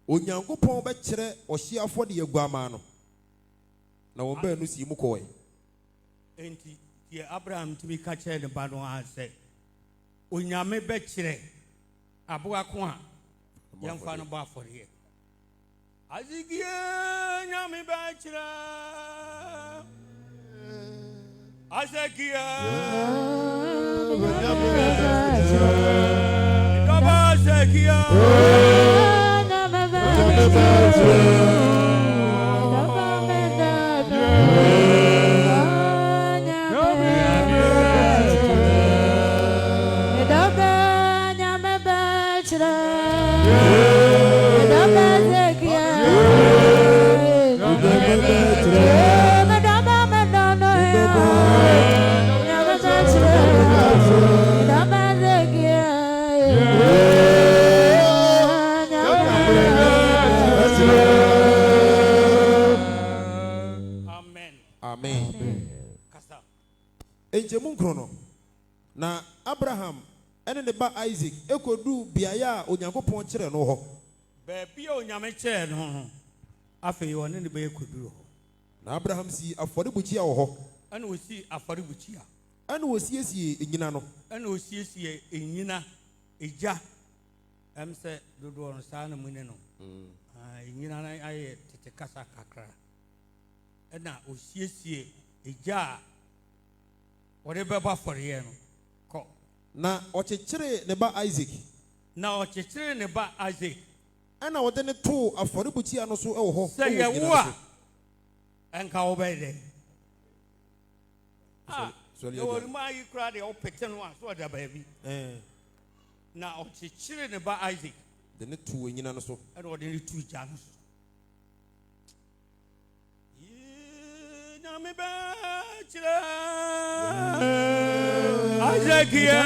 onyankopɔn bɛkyerɛ ɔhyeɛ afɔdeɛ aguama no na wɔn baanu si mu kɔɛ enti yɛ Abraham tumi ka kyerɛ ne ba no a sɛ onyame bɛkyerɛ aboa ko a yɛmfa no bɔ afɔdeɛ Azikia nyami bachira Azikia Daba Azikia na Abraham ene ne ba Isaac ekodu biaya onyankopon kire no ho be bia onyame kire no ho afi woni ne be ekodu ho na Abraham si aforibuchi a wo ho ana osi aforibuchi a ana osiesie enyina no ana osiesie enyina eja se dodo no sa na mune no enyina na aye tete kasa kakra ana osiesie eja wore beba for ye no ko na ochechire ne ba Isaac na ochechire ne ba Isaac ana wode ne to aforibuchi ano so e wo ho se ye wo a enka wo be de so le ma yi kra de o pete no a so da ba bi na ochechire ne ba Isaac de ne to enyina no so e wode ne tu ja no so na me ba chira Azakia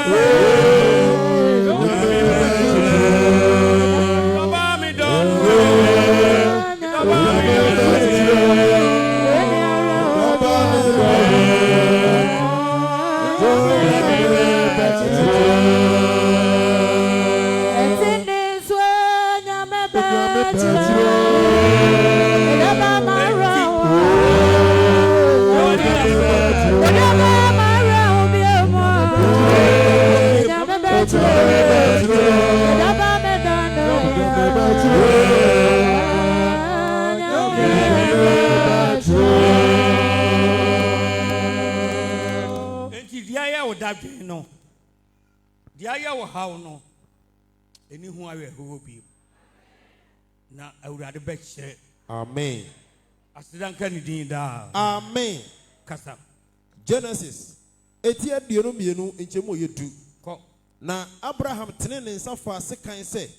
Baba me don no dia ya wo hawo no eni hu awe ho bi na awurade be kire amen asidan kan din da amen kasa Genesis eti aduonu mienu nchemu yedu ko na Abraham tene ne nsa fa sekan se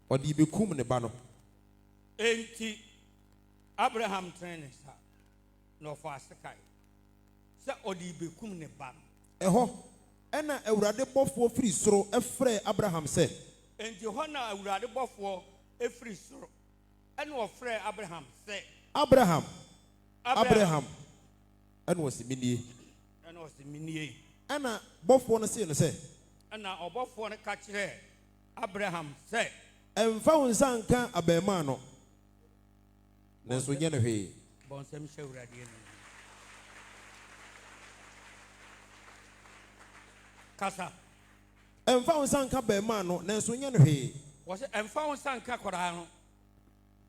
odi bekum ne ba no enti Abraham tene ne sa no fa sekan se odi bekum ne ba eho ena awurade bofo firi soro efre Abraham se enti ho na awurade bofo efiri soro ena ofre Abraham se Abraham ena osiminie ena bofo no se no se ena obofo no ka kire Abraham se emfa wonsa nka abema no nenso nye no hwe bonsem hwe awurade ni kasa emfa wonsa nka bema no nenso nye no hwe wo se emfa wonsa nka kwara no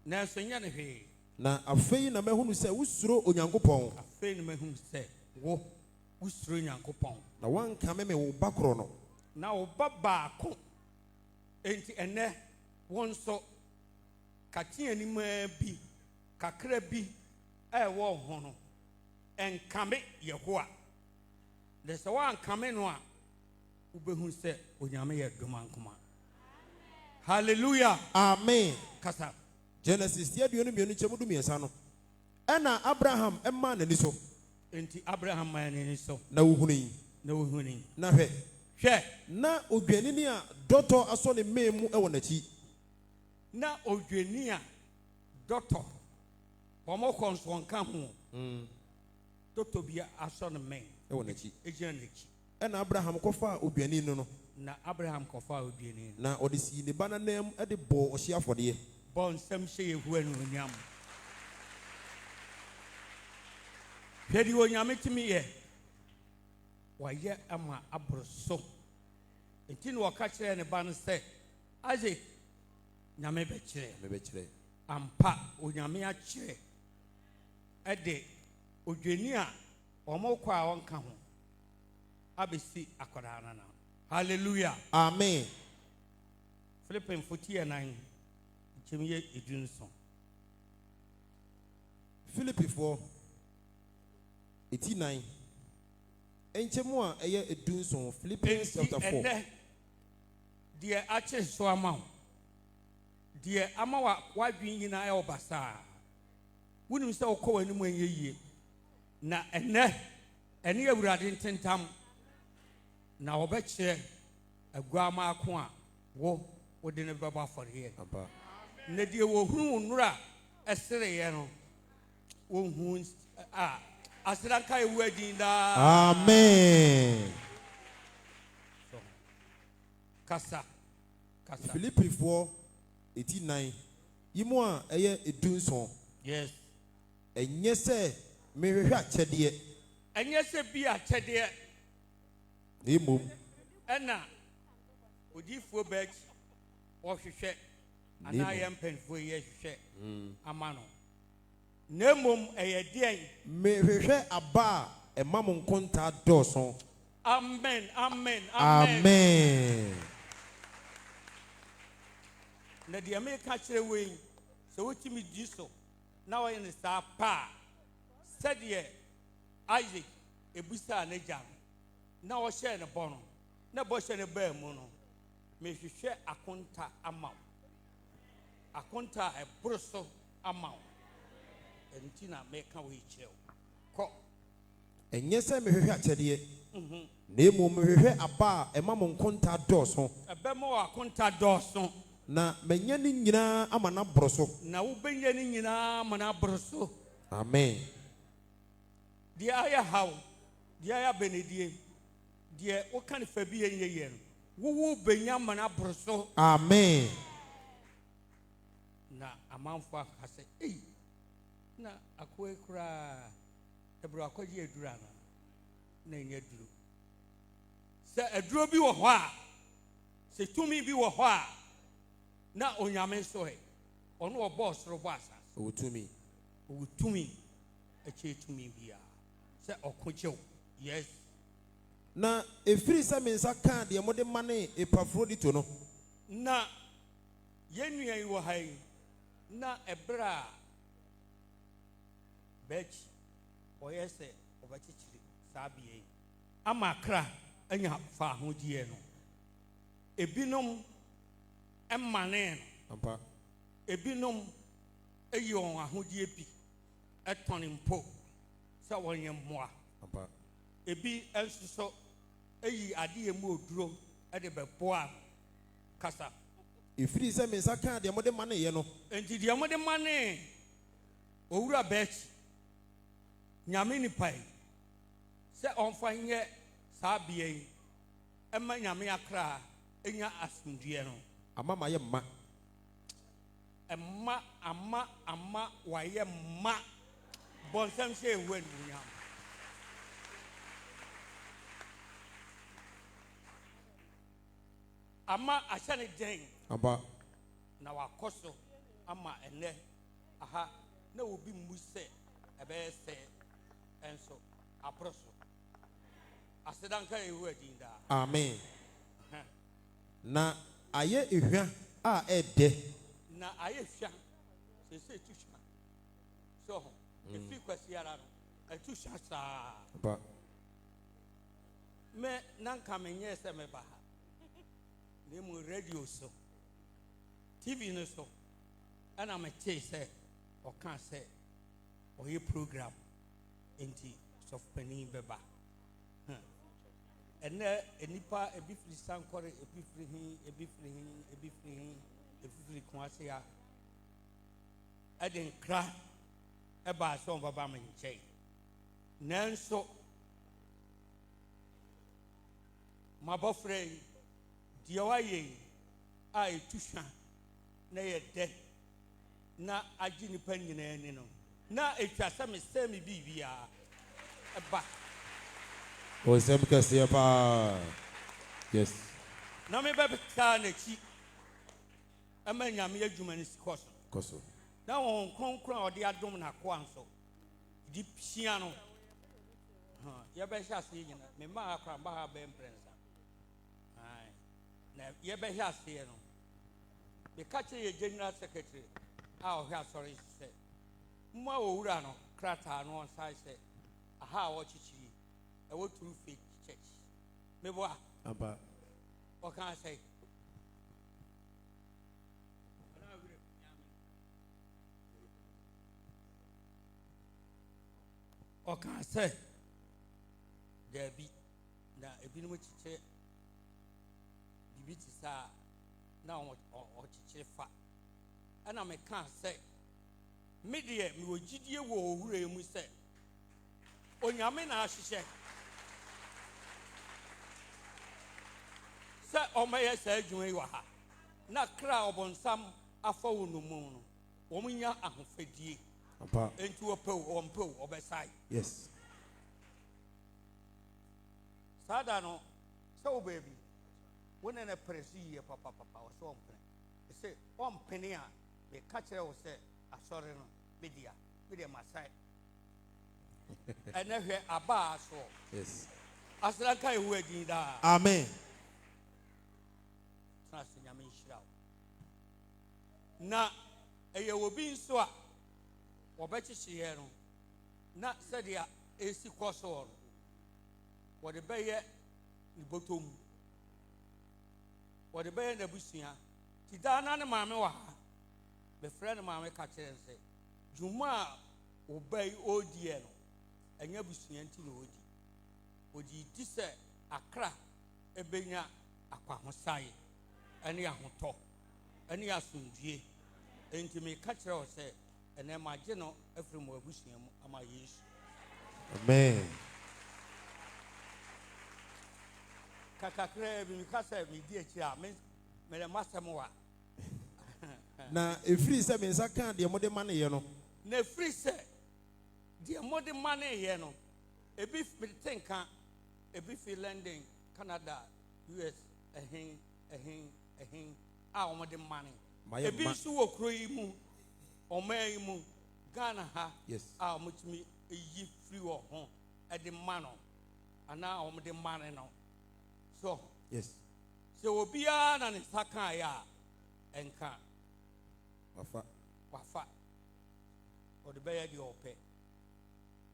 nenso nye no hwe na afei na mahunu se wusuro onyankopon afei na mahunu se wo wusuro onyankopon na wanka me wo bakro no na wo baba ko enti ene wonso katia ni ma bi kakra bi wo ho no enkame yehoa de se wa enkame no a ubehun se onyame ye domankoma hallelujah amen kasa Genesis ya duonu mienu chemudu miensa no ena Abraham emma nani so enti Abraham ma nani so na wuhuni na hwe na odwanini a doto aso ne memu e wonachi na odwani a doto pomo konsonka ho doto bia aso ne men e wonachi ejina nachi ena Abraham kofa odwani no na Abraham kofa odwani na odisi ne bana nam e de bo ohia afode bon sam hye yehu anu onyam hwedi onyame timi ye waye ama abroso enti no waka kire ne ba no se aje nyame be kire ampa onyame akyerɛ ɛde odwani a ɔmo kɔ a ɔnka ho abɛsi akwadaa nana. Hallelujah. Amen. Philippians 49 nkyɛmyɛ edunson. Philippians 89 enchemu a eye edunson. Philippians chapter 4. Deɛ akyɛ so ama wo deɛ ama wa wadwin nyinaa ɛwɔ basaa wonim sɛ wokɔ w'anim anyɛ yie na ɛnɛ ɛne awurade ntentam na wɔbɛkyerɛ aguama ako a wode ne bɛbɔ afɔreɛ na deɛ wɔhunu wo nnora ɛsereyɛ no wɔhu a asedanka ɛwu adin daa. Amen. Kasa. Philippians 4:89. Yimu a eye edunson. Yes. Enye se mehwehwe akyɛdeɛ. Enye se bi akyɛdeɛ. Emom. Ɛna odiifo bɛk ɔhwehwɛ ana yɛ mpanfo yɛ hwehwɛ ama no. Na emom ɛyɛ deɛn? Mehwehwɛ aba a ɛma mo nkonta dɔɔso. Amen. Amen. Amen. Na deɛ meka kyerɛ wei sɛ wotumi di so na wɔyɛ ne saa pa sɛdeɛ Isaac ebusa ne gya na wɔhyɛ ne bɔ no na bɔhyɛ ne baa mu no mehwehwɛ akonta ama wo akonta a ɛboro so ama wo ɛnti na meka wei kyerɛ wo kɔ. Enye se mehwehwɛ akyɛdeɛ. Na emom mehwehwɛ aba a ɛma mo nkonta dɔɔso. Ɛbɛma wɔ akonta dɔɔso. Na menya ni nyina ama na boro so. Na wobɛnya ni nyina ama na boro so. Amen. Deɛ ayɛ haw, deɛ ayɛ benedie, deɛ woka ne fa bi yɛ yɛ no, wowo benya ama na boro so. Amen. Na amanfo aka sɛ, ei, na akoe koraa, ɛburo akɔgye aduru ana, na ɛnyɛ aduru. Sɛ aduro bi wɔ hɔ a, sɛ tumi bi wɔ hɔ a, na onyame so ɛ ɔno ɔbɔ soro bɔ asase Owutumi. owutumi ɛkyɛ tumi bia sɛ ɔko gyew. Yes. Na efiri se me nsa ka de mo de mane Epafrodito no. Na yenua yi wɔ ha yi na ɛbra bɛkyi ɔyɛ sɛ ɔbɛkyekyere saa bea yi ama akra anya fa ahodie no ebinom ɛmane no Ampa. ebinom eyi wɔn ahodie bi ɛtɔne mpo sɛ wɔnyɛ mmoa. Ampa. Ebi nso so eyi adeɛ mu oduro ɛde bɛboa kasa. Efiri se me nsa ka de mo de mane ye no. Enti deɛ mo de mane owura bɛkyi nyame nipa yi sɛ ɔmfa nyɛ saa bea yi ɛma nyame akra enya asomdue no. Ama ma ye ma. Ɛma ama wayɛ ma bɔnsɛm sɛ ewu anuonyam. Ama ahyɛ ne den. Ampa. Na wakɔ so ama ɛnɛ aha na obi mmu sɛ ɛbɛyɛ sɛ ɛnso aboro so asedanka ewu adin daa. Amen. Na aye ehwa a ɛde. Na ayɛ hwa sɛ tu hwa so ho efi kwasi ara no etu hwa saa. Ampa. Me nanka menyɛ sɛ meba ha na mu radio so TV no so ɛna mete sɛ ɔka sɛ ɔyɛ program enti sɔfpanin bɛba ɛnɛ nipa ebi firi sankɔre ebi firi hin ebi firi hin ebi firi hin ebi firi kumase a ɛde nkra ɛba sɛ ɔmbɛba me nkyɛn nanso mabɔfrɛ yi deɛ wayɛ yi a ɛtu hwa na yɛ dɛ na agye nipa nyinaa ni no na etwa sɛ mesɛ me biribiara ɛba. O sem kɛseɛ pa. Yes. Na me bɛbɛkaa n'akyi ɛma nyame adwuma no si kɔ so. Koso. Now on Concron or the Adom na Quanso. Deep Siano. Yabesha seeing me, ma Cramba Ben Prensa. Aye. Yabesha seeing. The catcher general secretary. Our hair sorry said. Mo Urano, Crata, no one side said. Aha, watch it. I want to fit church. Me what? What can I say? What can I say? There be now a bit much chair. The beat is now or chiche fat. And I can't say, media, me will GD wo, who we say. On Yamina, she said. Sir, or may I say, you are not crowd on some afo no moon. Woman, ya and fedi into a pole or beside. Yes. Sadano, so baby, when in a presi, papa, or so. They say, 1 penny, the catcher will say, I saw it media, my side. And then a bar so. Yes. As like I wedding that. Amen. Trust in Yamin Shroud. Now, a will be so. Or better she here. Not said ya AC Quasor. What the bay the bottom. What the bay in the Busia. Tidana and Mamma. The friend of Mamma catcher and say, Juma obey old dear. And you be seen to Odi. Odi, this a crack, a benya, a quamasai, and ya hoto, and ya soon ye. And to me catch her say, and then my general, every more wishing my years. Amen. Kakakre, because me dear chia, me the master more. Now, if free 7 seconds, the more money, you know. Ne free say. The more money here, no. A beef think a beef lending Canada, US, a hin, our more money. A beef so cream or may mu Ghana ha, yes, our much me a ye free or home at the manor, and now I'm the money now. So, yes, so be an and Sakaya and can Wafa or the bay of your pay.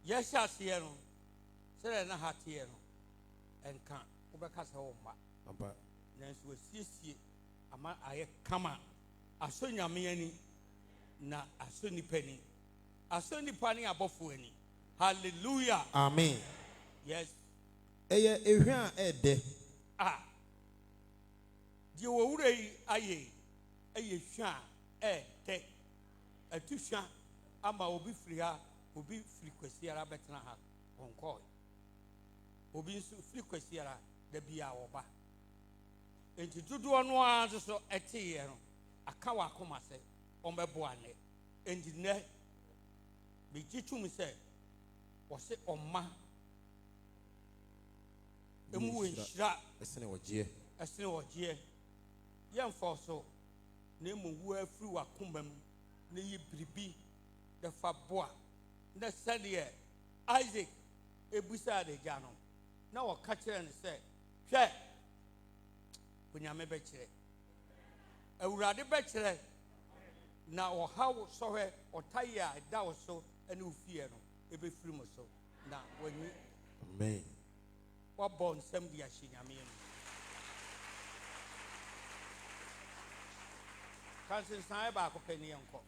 Yes, I see you. Say na hati you. And can overcast home. Nancy was see ama aye kama. Asonya me na asoni penny. Asoni pani abofu ani. Hallelujah. Amen. Yes. Eye ehwa ede. Ah. Di wo wure aye. Aye hwa ede. Atusha ama obi free ha. Obi free kwesiara betena ha onko obi nso free kwesiara da bia oba enti dudu no a so etiye no aka wa akoma se ombebo ane enti ne bi gitum se wo se omma emu wenhira esene ogie yemfo so na emu wu afiri wa komam na yi biribi da fa boa na said Isaac ebusa de jano na wo ka kire ne se hwe bunyame be kire awurade be kire na wo ha wo so hwe otaya da wo so ene ofie no ebe firi mo so na wani amen wa bon sam dia shinyame no kansin sai ba ko peni enko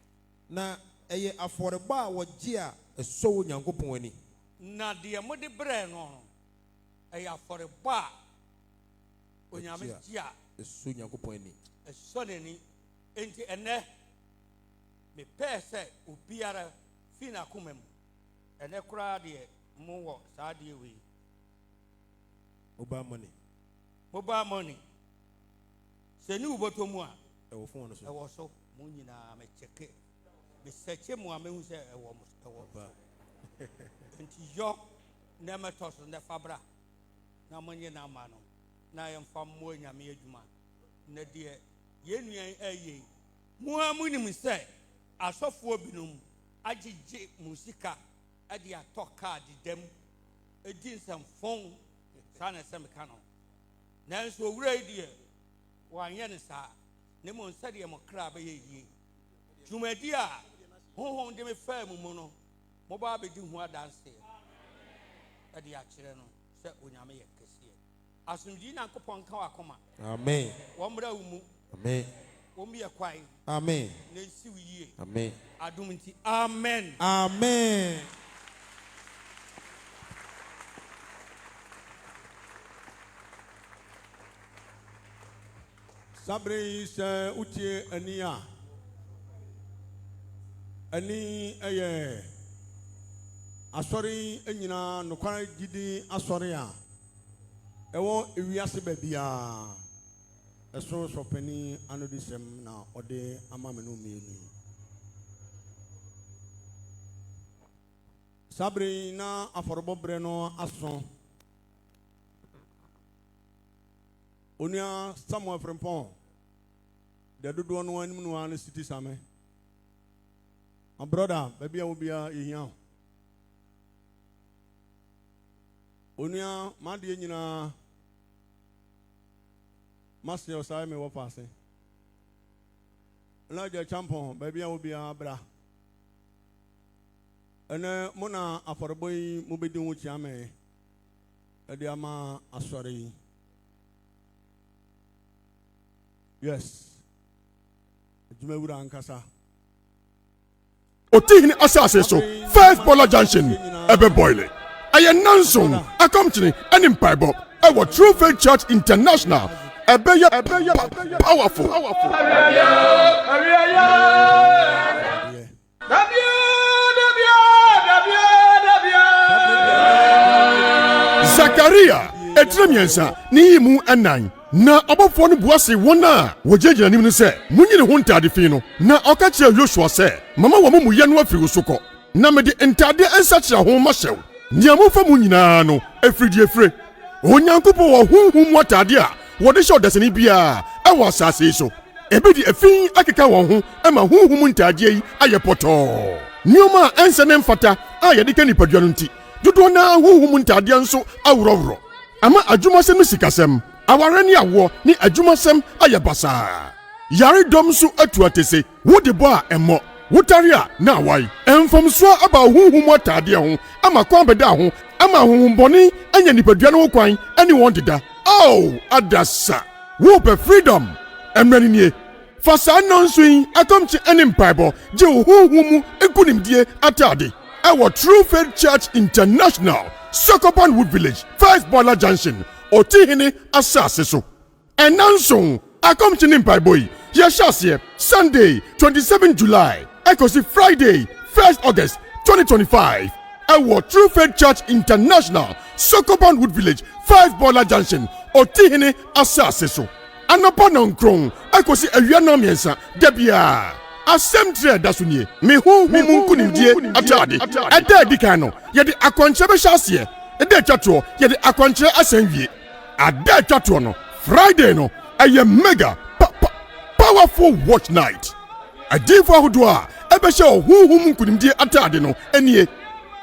na eye aforeba wogie a eso nyankopon ani na de mo de bre no eye aforeba onyame gia eso nyankopon ani eso ni enti ene me pese obiara fina komam ene kura de mo wo sa de we mobile money se ni ubotomu a e wo fon no so e wo so mo nyina me cheke me seche mo amehu se e wo ba enti yo na metos na fabra na monye na ma no na yemfa mo nyame adwuma na de ye nuan aye mo amunim se asɔfoɔ binom agyegye musika ade atɔ kaa dedam edi nsɛmfɔn saa na ɛsɛ meka no nanso owura yi deɛ wanyɛ ne saa ne mo nsɛdeɛ mo kra bɛyɛ yie dwumadi a honhom de me faa mu no mobaa bɛdi ho adanse ɛde akyerɛ no sɛ onyame yɛ kɛseɛ asomdwee nyankopɔn nka wakoma amen wɔmmra wo mu amen wɔm yɛ kwae amen na nsi wo yie amen adom nti amen amen Sabri sɛ utie ani a ani ɛyɛ asɔre nyinaa nokware gidi asɔre a ɛwɔ ewiase baabiara ɛso sɔpɛni anodisɛm na ɔde ama me no mmienu Sabri na afɔrebɔbrɛ no aso Onua Samuel Frimpong the dodoɔ no anim no an city same my brother baby a obia ehia Onua ma de nyina Master osai me wo paase Elijah Champon baby a obia bra ene mo na aforeboy mo bedi ho chia me e de ama asɔre Yes. Jumewura ankasa. Otihini asase so First Bola Junction ebe boile. Aye nansong akamchini enim paibo ewo True Faith Church International ebe powerful. Zakaria etremiensa ni mu anan na abofo no buase wona wojejina nim no se munyine ho ntade fi no na okakire Joshua se mama wo mu ye no afiri usoko na mede ntade ensakira ho ma hyew nia mo fa mu nyina no afridie fire onyankopo wo hunhum watade a wode hye odasani bia ewo asase so ebedi afin akeka won ho ema hunhum ntade yi ayepoto nioma ense ne mfata a yede ka nipadua no nti dodo na hunhum ntade nso awrowro ama adwumasem no sikasem awarani awo ni adwumasem ayabasa yare dom so atuatese wode bo a emo wotare a na awai emfomso aba hunhum atade ho ama kwan beda ho ama hunhum boni anya nipadua no kwan ani won deda oh adasa wo pe freedom emrani nie fasa nonsuin akomchi enim bible je hunhum ekunimdie atade our True Faith Church International Sokopan Wood Village First Bola Junction Otihini asase so enanson akomchi nimpai boy yeshase Sunday 27 July ekosi Friday 1st August 2025 our True Faith Church International Sokopan Wood Village First Bola Junction Otihini asase so anapa nonkron ekosi awiana miensa debia asem tre dasunye me hu kunimdie atade eda dikan no ye de akwanche be hyase eda twato ye de akwanche asanwie ada twato no Friday no aye mega powerful watch night adifo ahodo a ebe hye hu kunimdie atade no enie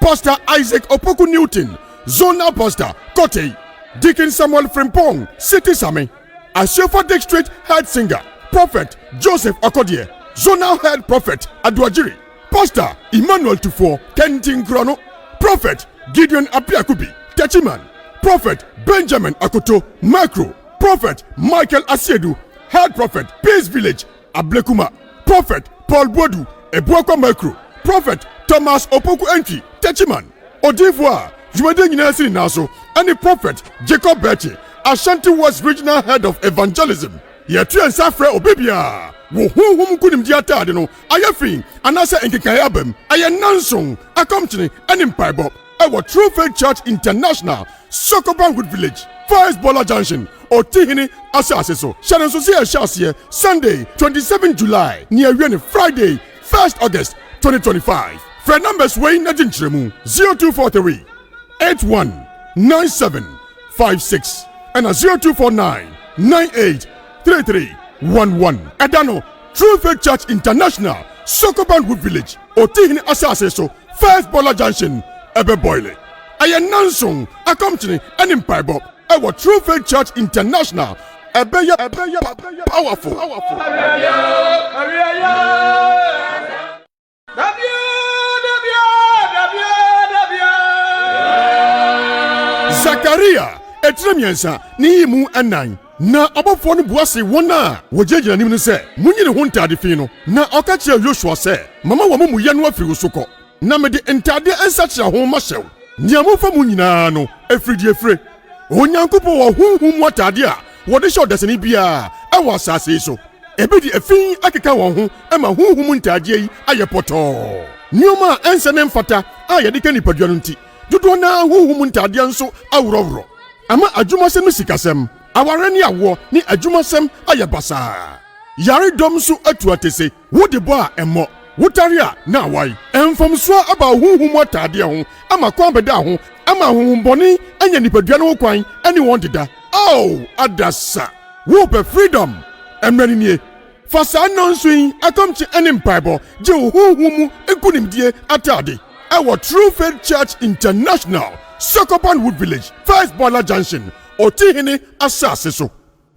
Pastor Isaac Opoku Newton Zonal Pastor Kote Deacon Samuel Frimpong City Same Ashofa District Head Singer Prophet Joseph Okodie Zonal Head Prophet Adwajiri Pastor Emmanuel Tufo Kentin Krono Prophet Gideon Apiakubi Techiman Prophet Benjamin Akoto Macro Prophet Michael Asiedu Head Prophet Peace Village Ablekuma Prophet Paul Bodu Ebuakwa Macro Prophet Thomas Opoku Entry Techiman Odivoire Jumade nyina siri naso any Prophet Jacob Bechi Ashanti West Regional Head of Evangelism Yetu ensafre obibia wo hunhum kunimdi atade no ayafin anase enkekan abam ayenanson akomchini enim paibo ewo True Faith Church International Sokoban Wood Village First Bola Junction Otihini asase so sharenso se ashase Sunday 27 July near when Friday 1st August 2025 for numbers way na jinchiremu 0243 819756 and 0249 98 3311 Edano True Faith Church International Sokoban Wood Village, Otihini Asase so, First Bola Junction, Ebe Boyle. Aye Nansung, accompany an empire bob, our True Faith Church International, Ebe powerful. Zakaria, etremiensa, ni mu anan. Na abofo no buase wona wojejina nim no se munyine ho ntade fi no na okache Joshua se mama wa mu ye no afiri soko na mede ntade ensache ho ma hyew nia mofa mu nyina no afridie fre onyankopo wo hunhum watade a wode hye odasani bia awa asase so ebedi afin akeka won ho ama hunhum ntade yi ayepoto nioma ense ne mfata a yede ka nipadua no nti dodo na hunhum ntade nso awrowro ama adwumasem no sikasem awarani awo ni adwumasem ayabasa yare dom so atuatese wode bo a emmo wotaria na awai emfomso aba hunhum atade ho ama kwan beda ho ama hunhumboni anya nipadua no kwan ani won deda adasa wo pe freedom emrani nie fasa nonsuin akomchi eni mpaibo je hunhum ekunimdie atade our True Faith Church International, Sokoban Wood Village, First Bola Junction, Otihini Asase so.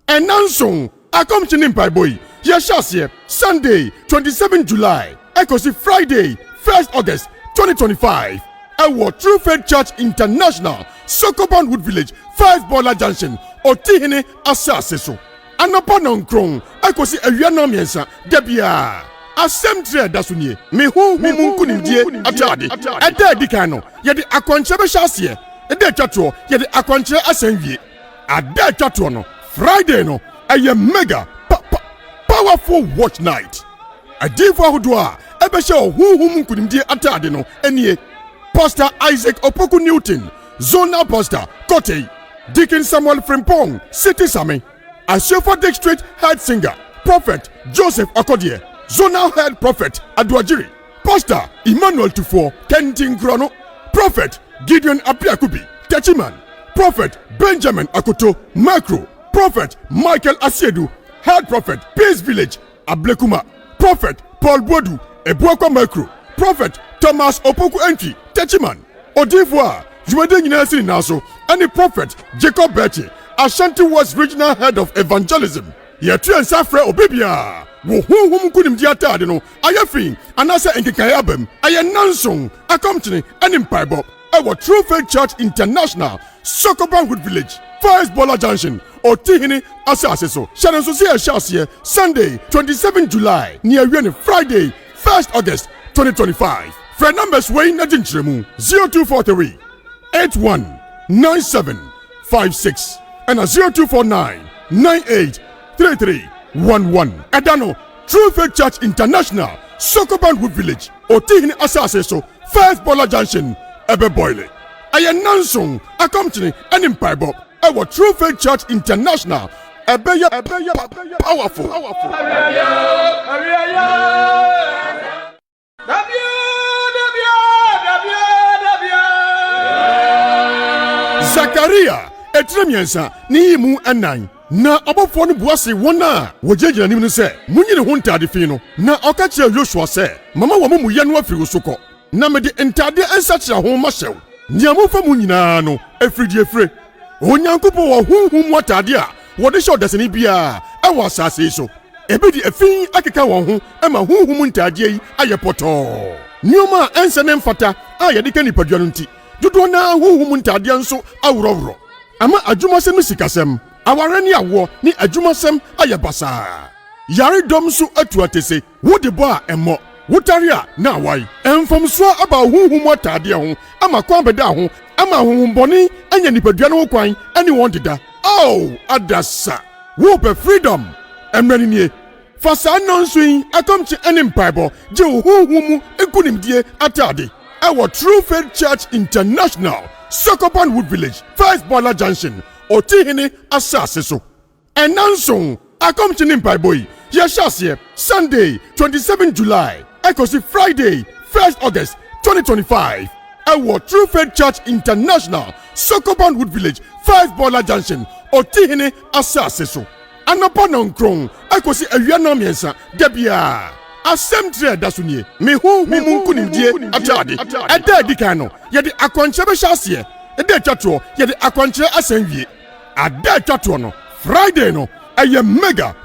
Enansong, akomchi nimpai boy. Yeshasye, Sunday, 27 July. Ekosi Friday, 1st August, 2025. Our True Faith Church International, Sokoban Wood Village, First Bola Junction, Otihini Asase so. Anapa nonkrong, ekosi ewiano miensa, debia. Asem tre dasunye me hu kunimdie atade eda dikan no ye de akwanche be hyase eda twatro ye de akwanche asanwie ada twatro no Friday no eye mega powerful watch night adifo ahodo a ebe hye hu kunimdie atade no enie Pastor Isaac Opoku Newton, Zonal Pastor Kote, Deacon Samuel Frimpong, City Sami, Ashofa District Head Singer Prophet Joseph Okodie, Zonal Head Prophet Adwajiri, Pastor Emmanuel Tufo, Kentin Krono, Prophet Gideon Apiakubi, Techiman, Prophet Benjamin Akoto, Macro, Prophet Michael Asiedu, Head Prophet Peace Village, Ablekuma, Prophet Paul Bodu, Ebuakwa Macro, Prophet Thomas Opoku Entry, Techiman, Odivoire, Juwede Nyinasiri Naso, and the Prophet Jacob Betty, Ashanti West Regional Head of Evangelism, Yetu and Safre Obibia. Wo hum kunim di atade no ayafi anase enkekaya abam ayenansong akomtene enempire bob our True Faith Church International Sokoban Wood Village First Bola Junction Otihini Asase so shanan so se Sunday 27 July near when Friday 1st August 2025 for numbers way na dinchiremu 0243 819756 and 0249 983311. Adano, True Faith Church International, Sokoban Wood Village, Otihini Asase so, First Bola Junction, Ebe Boyle. Ayenansong, accompany an empire bob, our True Faith Church International, Ebe powerful. Zakaria, etremiensa, ni mu anan. Na abofo no buase wona wojejina nim no se munyine ho ntade fi no na okache Joshua se mama wa mu ye no afiri soko na mede ntade ensache ho ma hyew nia mofa mu nyina no afridie fre onyankopo wo hunhum watade a wode hye odasani bia awa asase so ebedi afin akeka won ho ama hunhum ntade yi ayepoto nioma ense ne mfata a yede ka nipadua no nti dodo na hunhum ntade nso awrowro ama adwumasem no sikasem awarani awo ni adwumasem ayabasa yare dom so atuatese wode bo a emmo wotaria na awai emfomso aba hunhum atade ho ama kwan beda ho ama hunhumboni anya nipadua no kwan ani won deda adasa wo be freedom emrani nie fasa nonsuin akomchi eni mpaibo je hunhum ekunimdie atade our True Faith Church International Sokoban Wood Village First Bola Junction Otihini Asase so. Enansong, akomchi nimpai boy. Yeshasye, Sunday, 27 July. Ekosi Friday, 1st August, 2025. Our True Faith Church International, Sokoban Wood Village, First Bola Junction, Otihini Asase so. Anapa nonkrong, ekosi ewiano miensa, debia. asɛm tire da so nie me honhom nkunimdie atade ɛda adi kan no yɛde akɔnkyerɛ bɛhyɛ aseɛ ɛda atwatoɔ yɛde akɔnkyerɛ asan wie ada atwatoɔ no Friday no ɛyɛ mega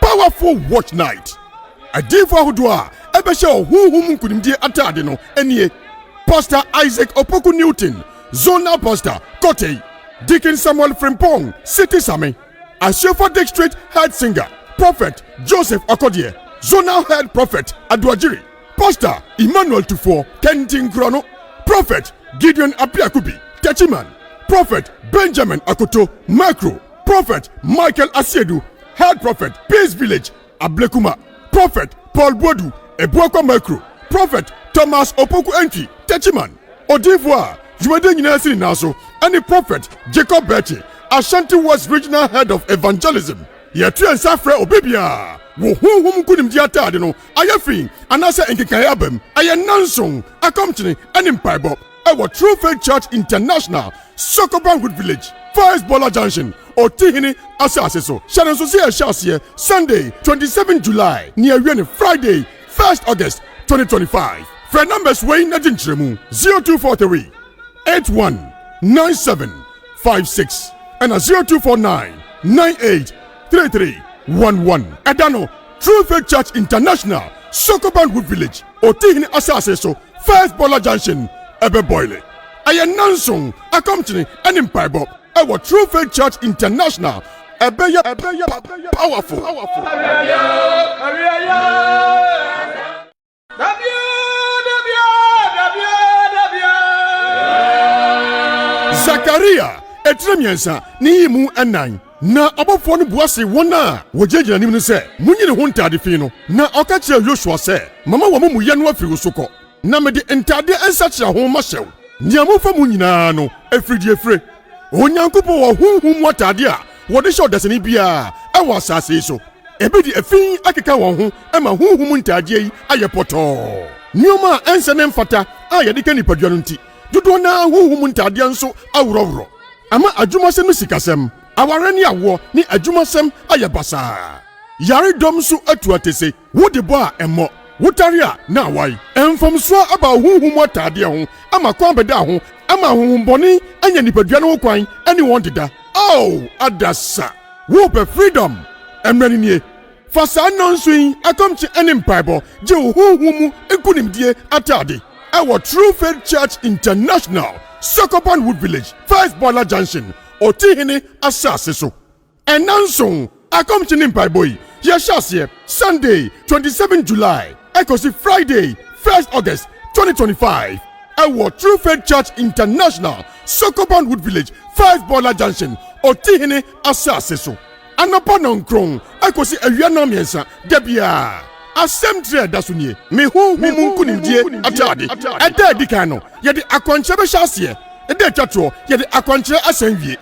powerful watch night adifo ahodoɔ a ɛbɛhyɛ honhom nkunimdie atade no ɛnie Pastor Isaac Opoku Newton Zonal Pastor Kote Deacon Samuel Frimpong City Sami Ashofa District Head Singer Prophet Joseph Okodie Zonal Head Prophet Adwajiri Pastor Emmanuel Tufo Kentin Krono Prophet Gideon Apiakubi Techiman Prophet Benjamin Akoto Macro Prophet Michael Asiedu Head Prophet Peace Village Ablekuma Prophet Paul Bodu Ebuakwa Macro Prophet Thomas Opoku Entry Techiman Odivoa Jumade nyina sini naso any Prophet Jacob Bertie Ashanti West Regional Head of Evangelism Yetu ensafre obibia wo honhom kunimdi atade no ayafin anase enkekan abam aye nanson akomtene any mpaibo ewo True Faith Church International Sokobanwood Village First Bola Junction Otihini asase so shanan so se ahye Sunday 27 July near Friday 1st August 2025 for numbers way na dinchiremu 0243 819756 and a 0249 983311. Edano True Faith Church International Sokobanwood Village Otihini asase so First Bola Junction ebe boile aye nansong akomtene enim paibo ewo True Faith Church International ebe powerful Zakaria etremiensa ni yimu enan na abofo no buase wona wojejina nim no se munyine ho ntade fi no na okachira Joshua se mama wo mu ye no afiri soko na mede ntade ensachira ho ma hyew niamofa mu nyina no afridie efre onyankopo wo hunhum watade a wode hye odasani bia ewa asase so ebedi afin akeka won ho ema hunhum ntade yi ayepoto nioma ensene mfata a yede ka nipadua no nti dodo na hunhum ntade nso awrowro ama adwumasem sikasem aware ni awo ni adwumasem ayebasa yare dom so atuatese wode bo a emmo wotare a na awai emfomso aba hunhum atade ho ama kwan beda ho ama hunhum boni anya nipadua no kwan ani won deda adasa wo be freedom emrani nie fasa nonsuin akomchi enim bible je hunhum ekunimdie atade our True Faith Church International Sokobanwood Village First Bola Junction Otihini asase so enanson akomchi nim bible yeshase Sunday 27 July ekosi Friday 1st August 2025 our True Faith Church International Sokobanwood Village First Bola Junction Otihini asase so anapa nonkron ekosi awiana miensa debia asɛm tire da so nie me honhom nkunimdie atade ɛda adi kan no yɛde akɔnkyerɛ bɛhyɛ aseɛ ɛda atwatoɔ yɛde akɔnkyerɛ asan wie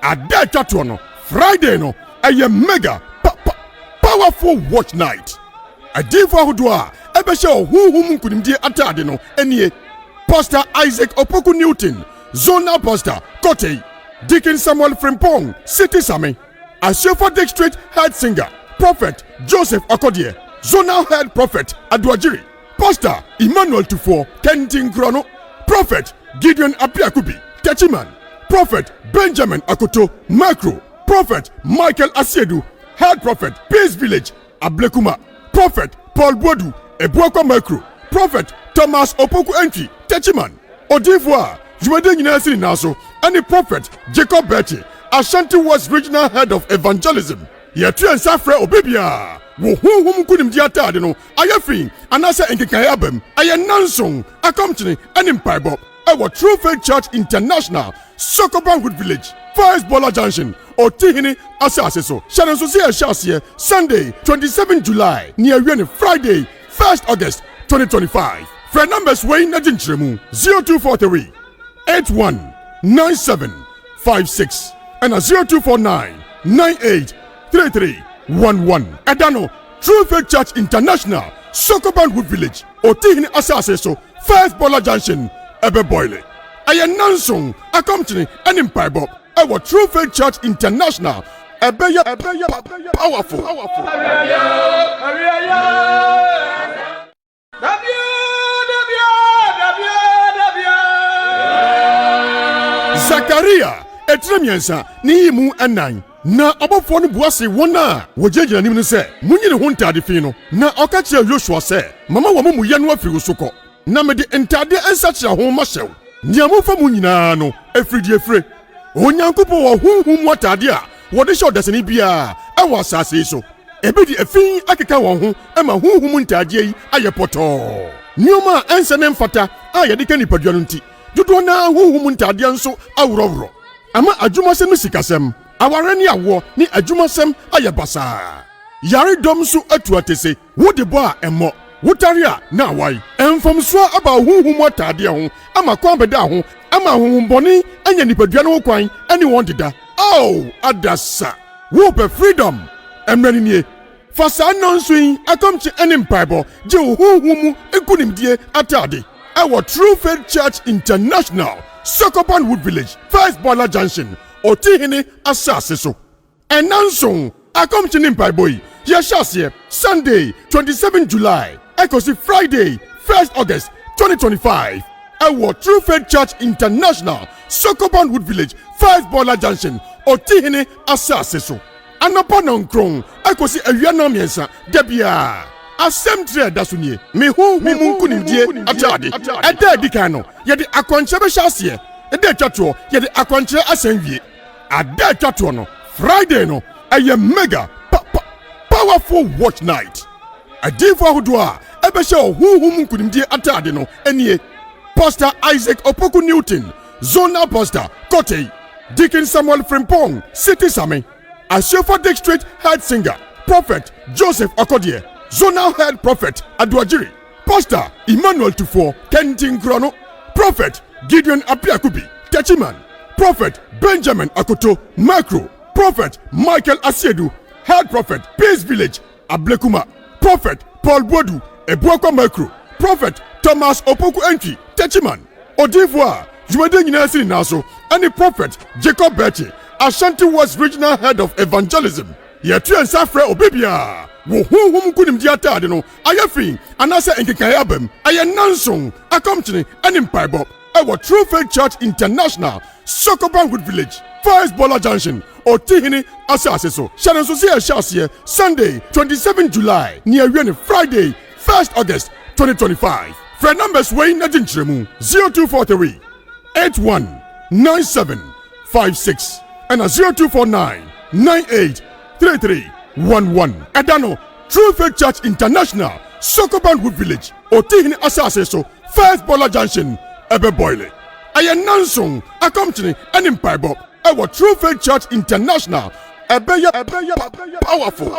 ada atwatoɔ no Friday no ɛyɛ mega powerful watch night adifo ahodoɔ a ɛbɛhyɛ honhom nkunimdie atade no ɛnie Pastor Isaac Opoku Newton Zonal Pastor Kote Deacon Samuel Frimpong City Sami Ashofa District Head Singer Prophet Joseph Okodie Zonal Head Prophet Adwajiri Pastor Emmanuel Tufo Kentin Krono Prophet Gideon Apiakubi Techiman Prophet Benjamin Akoto Macro Prophet Michael Asiedu Head Prophet Peace Village Ablekuma Prophet Paul Bodu Ebuakwa Macro Prophet Thomas Opoku Entry Techiman Odivoa Jumade nyina sini naso any Prophet Jacob Bertie Ashanti West Regional Head of Evangelism Yetu ensafre obibia wo honhom kunimdi atade no ayafin anase enkekan abam aye nanson akomtene enim paibo ewo True Faith Church International Sokobanwood Village First Bola Junction Otihini asase so shanan so se ahye Sunday 27 July near Friday 1st August 2025 for numbers way na dinchiremu 0243 819756 and a 0249 983311. Edano True Faith Church International Sokobanwood Village Otihini asase so First Bola Junction ebe boile aye nansong akomtene enim paibo ewo True Faith Church International ɛbɛyɛ powerful. Zakaria etire miensa ne yi mu anan na ɔbɔfoɔ no buase wɔn a wɔgyinagyina anim no sɛ munyine ho ntade fi no na ɔka kyerɛ Yosua sɛ mama wɔn mu yɛ no afiri so kɔ na mede ntade nsakyera ho ma hyɛw nea mofa mu nyinaa no afiri efire onyankopɔn wɔ honhom mu atade a wɔde hyɛ ɔdasani biara ɛwɔ asase yi so ebi de afin akeka wɔn ho ɛma honhom ntade yi ayɛ pɔtɔɔ nneɛma a ɛnsɛ ne mfata a yɛde ka nipadua no nti dodoɔ na honhom ntade nso aworɔworɔ ama adwumasɛm no sikasɛm aware ne awoɔ ne adwumasɛm ayɛ basaa yaredɔm nso atu atese wode bɔ a ɛmmɔ wotare a na awai ɛmfamsoa aba honhom atade ho ama kwan bɛda ho ama honhombɔne anya nipadua no ho kwan ɛne wɔn deda adasa wopɛ freedom ɛmmerɛ nie fa saa nɔnso yi akɔmkye ɛne mpaebɔ gye wo honhom mu nkonimdie atade ɛwɔ True Faith Church International Sokopan Wood Village First Boiler Junction Otihini asase so ɛnanso akɔmkye ne mpaebɔ yi yɛhyɛ aseɛ Sunday 27 July ɛkɔsi Friday 1st August 2025 ɛwɔ True Faith Church International Sokopan Wood Village First Boiler Junction Otihini asase so anapa nankron ɛkɔsi awia na miɛnsa dabia asɛm tire da so nie me honhom nkonimdie atade ɛda adi kan no yɛde akɔnkyerɛ bɛhyɛ aseɛ ɛda atwatoɔ yɛde akɔnkyerɛ asan wie ada atwatoɔ no Friday no ɛyɛ mega powerful watch night adifo ahodoɔ a ɛbɛhyɛ honhom nkonimdie atade no ɛnie Pastor Isaac Opoku Newton Zonal Pastor Kote Deacon Samuel Frimpong City Sami Ashofa District Head Singer Prophet Joseph Okodie Zonal Head Prophet Aduajiri Pastor Emmanuel Tufo Kentin Krono Prophet Gideon Apiakubi Techiman Prophet Benjamin Akoto Macro Prophet Michael Asiedu Head Prophet Peace Village Ablekuma Prophet Paul Bodu Ebuakwa Macro Prophet Thomas Opoku Entry Techiman Odivoire Jumade nyina sini naso any Prophet Jacob Bechi Ashanti West Regional Head of Evangelism Yetu ensafre obibia wo honhom kunimdi atade no ayafi anase enkekan abam ayenanson akomchene ani mpaibop ewo True Faith Church International Sokopan Wood Village First Boiler Junction Otihini asase so sharon so se Sunday 27 July near when Friday 1st August 2025 for numbers way na dinchiremu 0243 819756 and 0249 983311 Edano True Faith Church International Sokopan Wood Village Otihini asase so First Boiler Junction ebe boile ayenanson akomchene enim paibo ewo True Faith Church International ebe powerful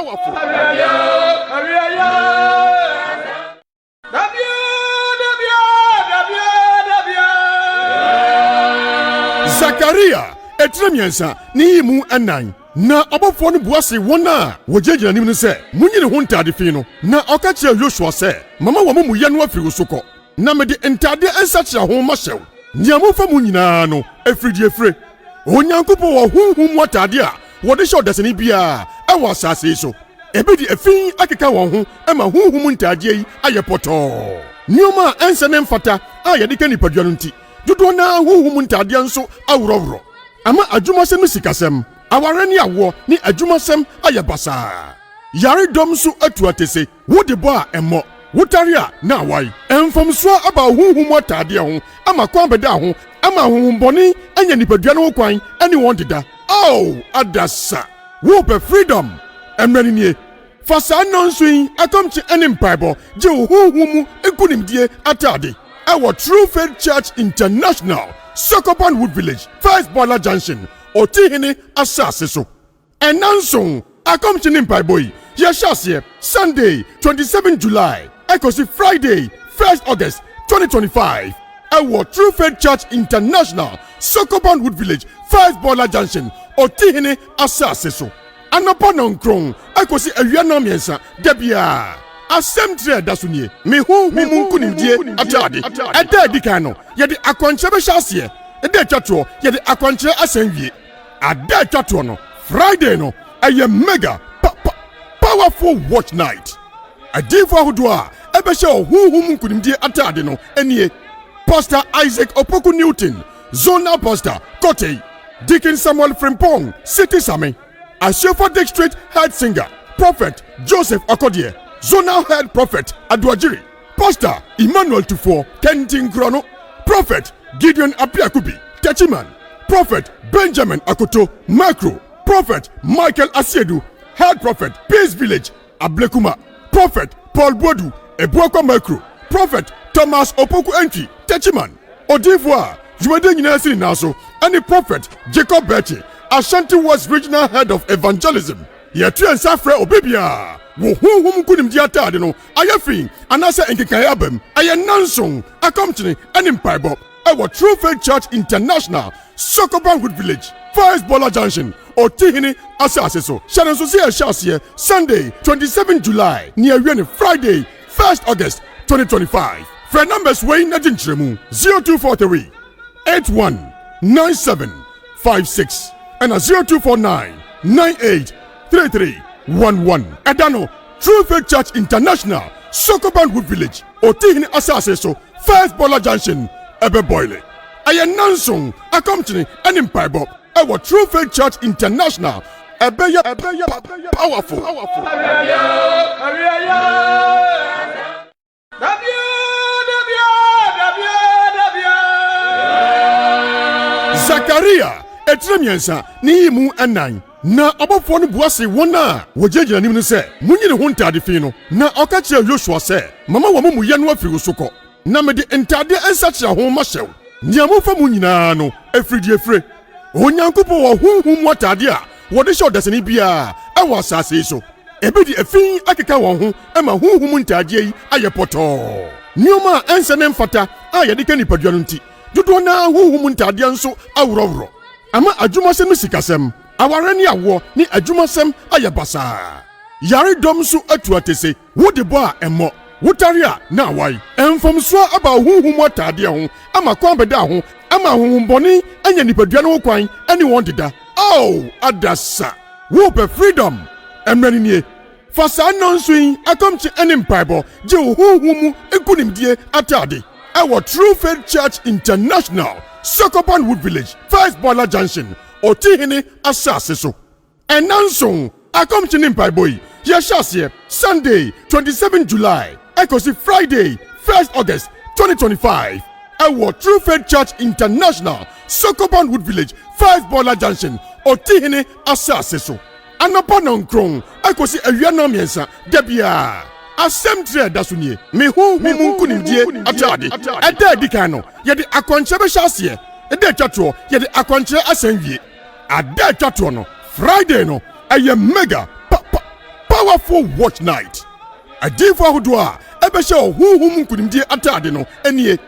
Zakaria etire miensa ne yi mu anan na ɔbɔfoɔ no buase wɔn a wɔgyinagyina anim no sɛ munyine ho ntade fi no na ɔka kyerɛ Yosua sɛ mama wɔn mu yɛ no afiri so kɔ na mede ntade nsakyera ho ma hyɛw nea mofa mu nyinaa no afiri efire onyankopɔn wɔ honhom mu atade a wɔde hyɛ ɔdasani biara ɛwɔ asase yi so ebi de afin akeka wɔn ho ɛma honhom ntade yi ayɛ pɔtɔɔ nneɛma a ɛnsɛ ne mfata a yɛde ka nipadua no nti dodoɔ na honhom ntade nso aworɔworɔ ama adwumasɛm no sikasɛm aware ne awoɔ ne adwumasɛm ayɛ basaa yaredɔm nso atu atese wode bɔ a ɛmmɔ wotare a na awai ɛmfamsoa aba honhom atade ho ama kwan bɛda ho ama honhombɔne anya nipadua no ho kwan ɛne wɔn deda adasa wopɛ freedom ɛmmerɛ nie fa saa nɔnso yi akɔmkye ɛne mpaebɔ gye wo honhom mu nkonimdie atade ɛwɔ True Faith Church International Sokopan Wood Village First Boiler Junction Otihini asase so ɛnanson akomkye ne mpaebɔ yi yɛhyɛ aseɛ Sunday 27 July ɛkɔsi Friday 1st August 2025 ɛwɔ True Faith Church International Sokopan Wood Village First Boiler Junction Otihini asase so anapa nankron ɛkɔsi awia na miɛnsa dabia asɛm tire da so nie me honhom nkonimdie atade ɛda adi kan no yɛde akɔnkyerɛ bɛhyɛ aseɛ ɛda atwatoɔ yɛde akɔnkyerɛ asan wie ada atwatoɔ no Friday no ɛyɛ mega powerful watch night. Adifo ahodoɔ a ɛbɛhyɛ ɔhonhom nkunimdie atade no ɛnie Pastor Isaac Opoku Newton, Zonal Pastor Kote, Deacon Samuel Frimpong, City Sami, Ashefa District Head Singer, Prophet Joseph Akodie, Zonal Head Prophet Aduajiri, Pastor Emmanuel Tufo, Kentin Krono, Prophet Gideon Apiakubi, Techiman, Prophet Benjamin Akoto, Macro, Prophet Michael Asiedu, Head Prophet Peace Village, Ablekuma, Prophet Paul Bodu, Ebuakwa Macro, Prophet Thomas Opoku Entry, Techiman, Odivoire, Jumade Nyinasiri Naso, and the Prophet Jacob Betty, Ashanti West Regional Head of Evangelism. Yetri and Safre Obibia, Wohum Kunim Diata, no, Ayafi, Anasa and Kikayabem, Ayananson, Akamchini, and Impaibo, our True Faith Church International, Sokobanwood Village, First Bola Junction, Otihini Asaseso, Shannon Sosia Shasia, Sunday, 27 July, near Yeni, Friday, 1st August 2025. Friend numbers Wayne Najinchemu 0243 819756 and 0249 983311. Adano True Faith Church International, Sokobanwood Village, Otihini Asaseso, First Bola Junction, Ebe Boyle. Ayananson, Akamchini, and Impaibo, our True Faith Church International, Ebeya powerful. Zakaria, etremiensa, ni mu anan. Na abofo no buase wona wojejina nim no se munyine ho ntade fi no na okache Joshua se mama wa mu ye no afiri sokọ na mede ntade ensachira ho ma hyew niamofa mu nyina no afridie fre onyankopo wo hunhum watade a wode hye odasani bia ewa asase so ebedi afin akeka won ho ema hunhum ntade yi ayepoto nioma ense ne mfata a yede ka nipadua no nti dodo na hunhum ntade nso awrowro ama adwumasem no sikasem awarani awo ni adwumasem ayabasa yare dom so atuatese wode bo a emo wutaria na awai enfomso aba hunhum atade ho ama kwan beda ho ama hunhum boni anya nipadua no kwan ani won deda oh adasa wo pe freedom emrani nie fasa nonsuin akomchi enim bible je hunhum ekunimdie atade our True Faith Church International, Sokobanwood Village, First Bola Junction, Otihini Asaseso. And Nansong, akomchi nimpai boy, Yashasye, Sunday, 27 July, Ekosi Friday, 1st August 2025. Our True Faith Church International, Sokobanwood Village, First Bola Junction, Otihini Asaseso. Anapanon krong, Ekosi Ewiano Miensa, Debia. Asem tre dasunie me hu kunimdie atade eda dikan no ye de akwanche be hyase eda twatro ye de akwanche asanwie ada twatro no Friday no eye mega powerful watch night adifo ahodo a ebe hye hu kunimdie atade no enie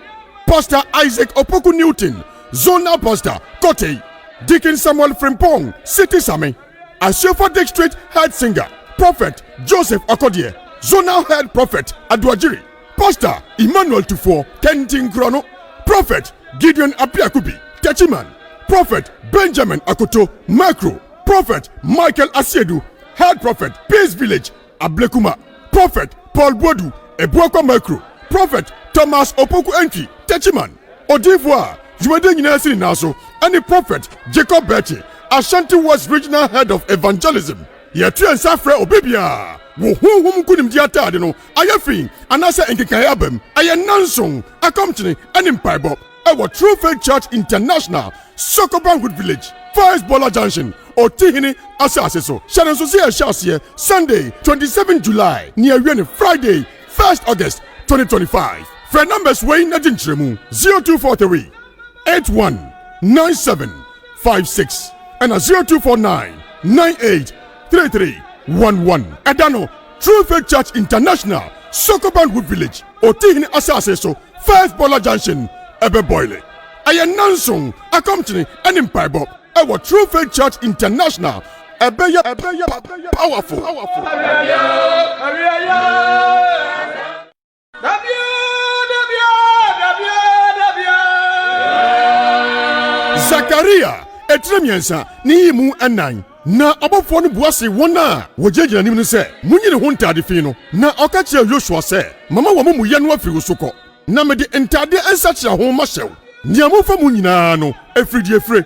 Pastor Isaac Opoku Newton, Zonal Pastor Kote, Deacon Samuel Frimpong, City Sami, Ashefa District Head Singer, Prophet Joseph Akodie, Zonal Head Prophet Aduajiri, Pastor Emmanuel Tufo, Kentin Krono, Prophet Gideon Apiakubi, Techiman, Prophet Benjamin Akoto, Macro, Prophet Michael Asiedu, Head Prophet Peace Village, Ablekuma, Prophet Paul Bodu, Ebuakwa Macro, Prophet Thomas Opoku Entry, Techiman, Odivoire, Jumade Nyinasiri Naso, and the Prophet Jacob Betty, Ashanti West Regional Head of Evangelism. Yetri and Safre Obibia. Wohum kunim diata no ayafi anasa enkekayabem ayananson akamchini and Impaibo, our True Faith Church International, Sokobanwood Village, First Bola Junction, Otihini Asaseso, Shannon Sosia Shasia, Sunday, 27 July, near Yeni, Friday, 1st August 2025. Friend numbers Wayne Najinchemu 0243 819756 and 0249 983311. Adano True Faith Church International, Sokobanwood Village, Otihini Asaseso, First Bola Junction, Ebe Boyle. Ayananson, Akamchini, and Impaibo, our True Faith Church International, Ebeya powerful. Zakaria, etremiensa, ni mu anan. na abɔfoɔ no buase wɔn a wɔgyinagyina anim no sɛ munyine ho ntade fi no na ɔka kyerɛ Yosua sɛ mama wɔn mu yɛ no afiri wo so kɔ na mede ntade nsakyera ho ma hyɛw nea mofa mu nyinaa no efiri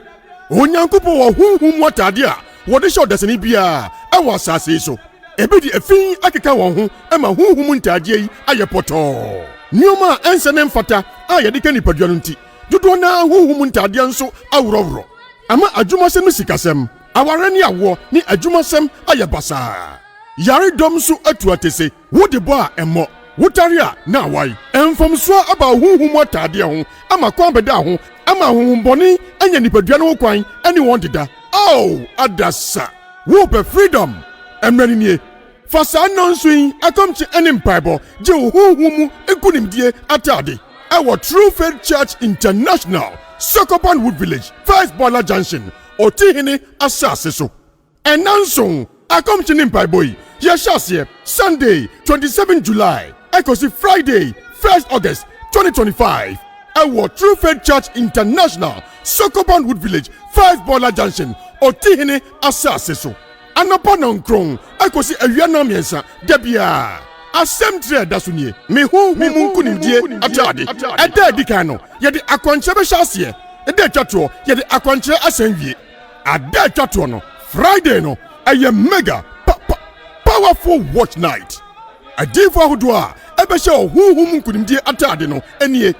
onyankopɔn wɔ honhom mu atade a wɔde hyɛ ɔdasani biara ɛwɔ asase yi so ebi de afin akeka wɔn ho ɛma honhom ntade yi ayɛ pɔtɔɔ nneɛma a ɛnsɛ ne mfata a yɛde ka nipadua no nti dodoɔ na honhom ntade nso aworɔworɔ ama adwumasɛm no sikasɛm aware ne awoɔ ne adwumasɛm ayɛ basaa yaredɔm nso atu atese wode bɔ a ɛmmɔ wotare a na awai ɛmfamsoa aba honhom atade ho ama kwan bɛda ho ama honhombɔne anya nipadua no ho kwan ɛne wɔn deda adasa wopɛ freedom ɛmmerɛ nie fa saa nɔnso yi akɔmkye ɛne mpaebɔ gye wo honhom mu ekunimdie atade ɛwɔ True Faith Church International Sokopan Wood Village First Boiler Junction Otihini asase so ɛnanson akɔmkye ne mpaebɔ yi yɛhyɛ aseɛ Sunday 27 July ɛkɔsi Friday 1st August 2025 ɛwɔ True Faith Church International Sokopan Wood Village First Boiler Junction Otihini asase so anapa nankron ɛkɔsi awia namiɛnsa dabia asɛm tire da so nie me honhom nkunimdie atade ɛda adi kan no yɛde akwankyerɛ bɛhyɛ aseɛ ɛda atwatoɔ yɛde akwankyerɛ asɛn wie ada atwatoɔ no Friday no ɛyɛ mega powerful watch night adifo ahodoɔ a ɛbɛhyɛ honhom nkunimdie atade no ɛnie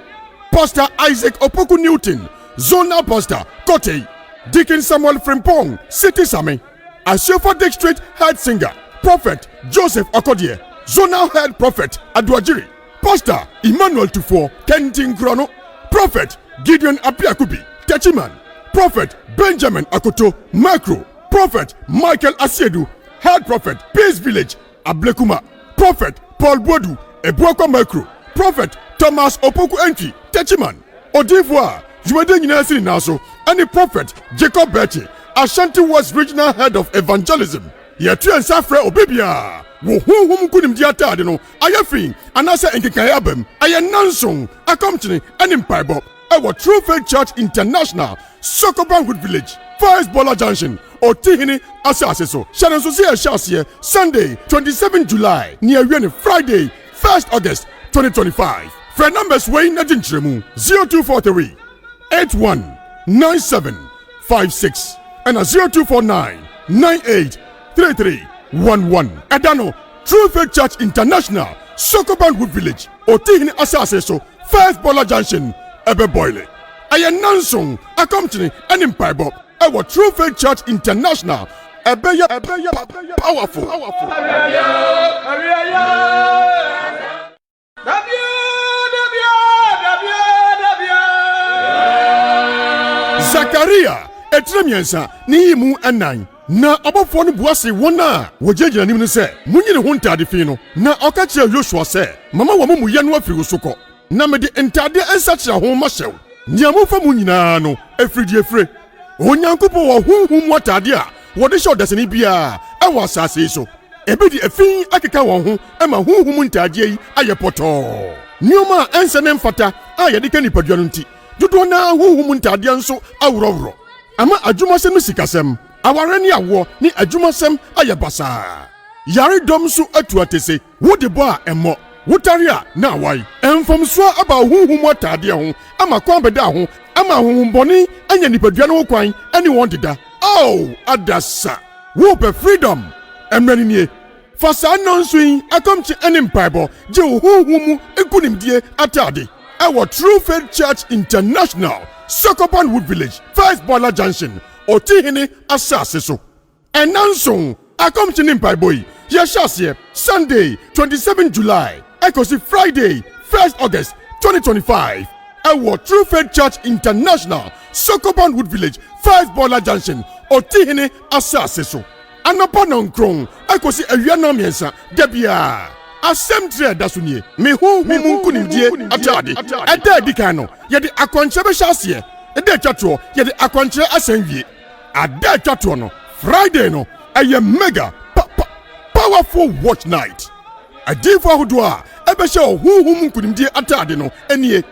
Pastor Isaac Opoku Newton Zonal Pastor Kotei Deacon Samuel Frimpong City Same Ashofa District Head Singer Prophet Joseph Okodie Zonal Head Prophet Aduajiri Pastor Emmanuel Tufo Kentin Krono Prophet Gideon Apiakubi Techiman Prophet Benjamin Akoto Macro Prophet Michael Asiedu Head Prophet Peace Village Ablekuma Prophet Paul Bodu Ebuakwa Macro Prophet Thomas Opoku Entry Techiman Odivoire Jumade nyina siri naso any Prophet Jacob Bertie Ashanti West Regional Head of Evangelism Yetu ensafre obibia wo honhom kunimdi atade no ayafin anase enkekaya abam ayenanson akomchene any mpaebɔ ɛwɔ True Faith Church International Sokopan Wood Village First Boiler Junction Otihini asase so hyɛne nso sɛ ɛhyɛ aseɛ Sunday 27 July ne awie Friday 1st August 2025 frɛ numbers wei na gyinkyerɛmu 0243 819756 and 0249 983311 ɛda True Faith Church International Sokopan Wood Village Otihini asase so First Boiler Junction ebe boile ayenanson akomchene any mpaebɔ ɛwɔ True Faith Church International ebe powerful Zakaria etremiensa ni mu anan na abɔfoɔ no buase wɔn a wɔgyinagyina anim no sɛ munyine ho ntade fi no na ɔka kyerɛ Yosua sɛ mama wɔn mu yɛ no afiri wo so kɔ na mede ntade nsakyera ho ma hyɛw nea mofa mu nyinaa no efiri onyankopɔn wɔ honhom mu atade a wɔde hyɛ ɔdasani biara ɛwɔ asase yi so ebi de afin akeka wɔn ho ɛma honhom ntade yi ayɛ pɔtɔɔ nneɛma a ɛnsɛ ne mfata a yɛde ka nipadua no nti dodoɔ na honhom ntade nso aworɔworɔ ama adwumasɛm no sikasɛm aware ne awoɔ ne adwumasɛm ayɛ basaa yaredɔm nso atu atese wode bɔ a ɛmmɔ wotare a na awai ɛmfamsoa aba honhom atade ho ama kwan bɛda ho ama honhombɔne anya nipadua no ho kwan ɛne wɔn deda adasa wopɛ freedom ɛmmerɛ nie fa saa nɔnso yi akɔmkye ɛne mpaebɔ gye wo honhom mu nkunimdie atade ɛwɔ True Faith Church International Sokopan Wood Village First Boiler Junction Otihini asase so ɛnanson akɔmkye ne mpaebɔ yi yɛhyɛ aseɛ Sunday 27 July ɛkɔsi Friday 1st August 2025 ɛwɔ True Faith Church International Sokopan Wood Village First Boiler Junction Otihini asase so anapa nankron ɛkɔsi awia namiɛnsa dabia asɛm tire da so nie me honhom nkunimdie atade ɛda adi kan no yɛde akwankyerɛ bɛhyɛ aseɛ ɛda atwatoɔ yɛde akwankyerɛ asɛn wie ada atwatoɔ no Friday no ɛyɛ mega powerful watch night adifo ahodoɔ a ɛbɛhyɛ honhom nkunimdie atade no ɛnie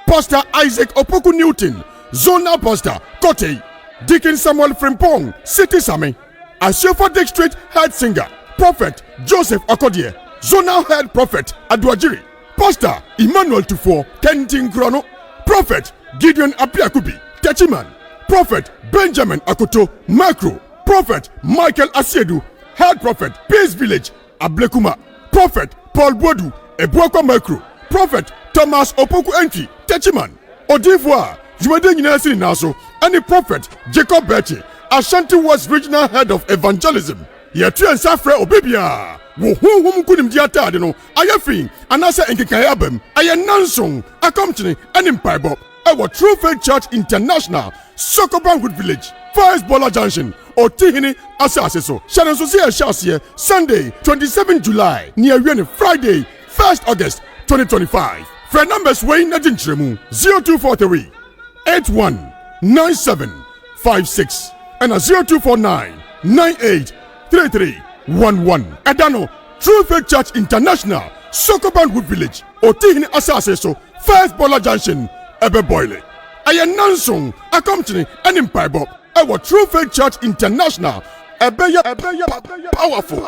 Pastor Isaac Opoku Newton Zonal Pastor Kotei Deacon Samuel Frimpong City Same Asiefa District Head Singer, Prophet Joseph Okodie, Zonal Head Prophet Aduajiri, Pastor Emmanuel Tufo, Kentin Krono, Prophet Gideon Apiakubi, Techiman, Prophet Benjamin Akoto, Macro, Prophet Michael Asiedu, Head Prophet Peace Village, Ablekuma, Prophet Paul Bodu, Ebuakwa Macro, Prophet Thomas Opoku Entry, Techiman, Odivoire, Jumade Nyinasi Naso, and the Prophet Jacob Betty, Ashanti West Regional Head of Evangelism. Yetu and Safre Obibia. Wo hum kunim diata de no. Ayafin, anasa enkekayabem, ayenansong, accompany and impibo. Our True Faith Church International, Sokobanwood Village, First Bola Junction, Otihini Asaseso. Shannon Sosia Shasia, Sunday, 27 July, near Yeni, Friday, 1st August 2025. Friend numbers Wayne Nadinchemu 0243 819756 and a 0249 983311. Adano, True Faith Church International, Sokobanwood Village, Otihini Asaseso, First Bola Junction, Ebe Boyle. Ayenansong, accompany and impibo. Our True Faith Church International, Ebeya powerful.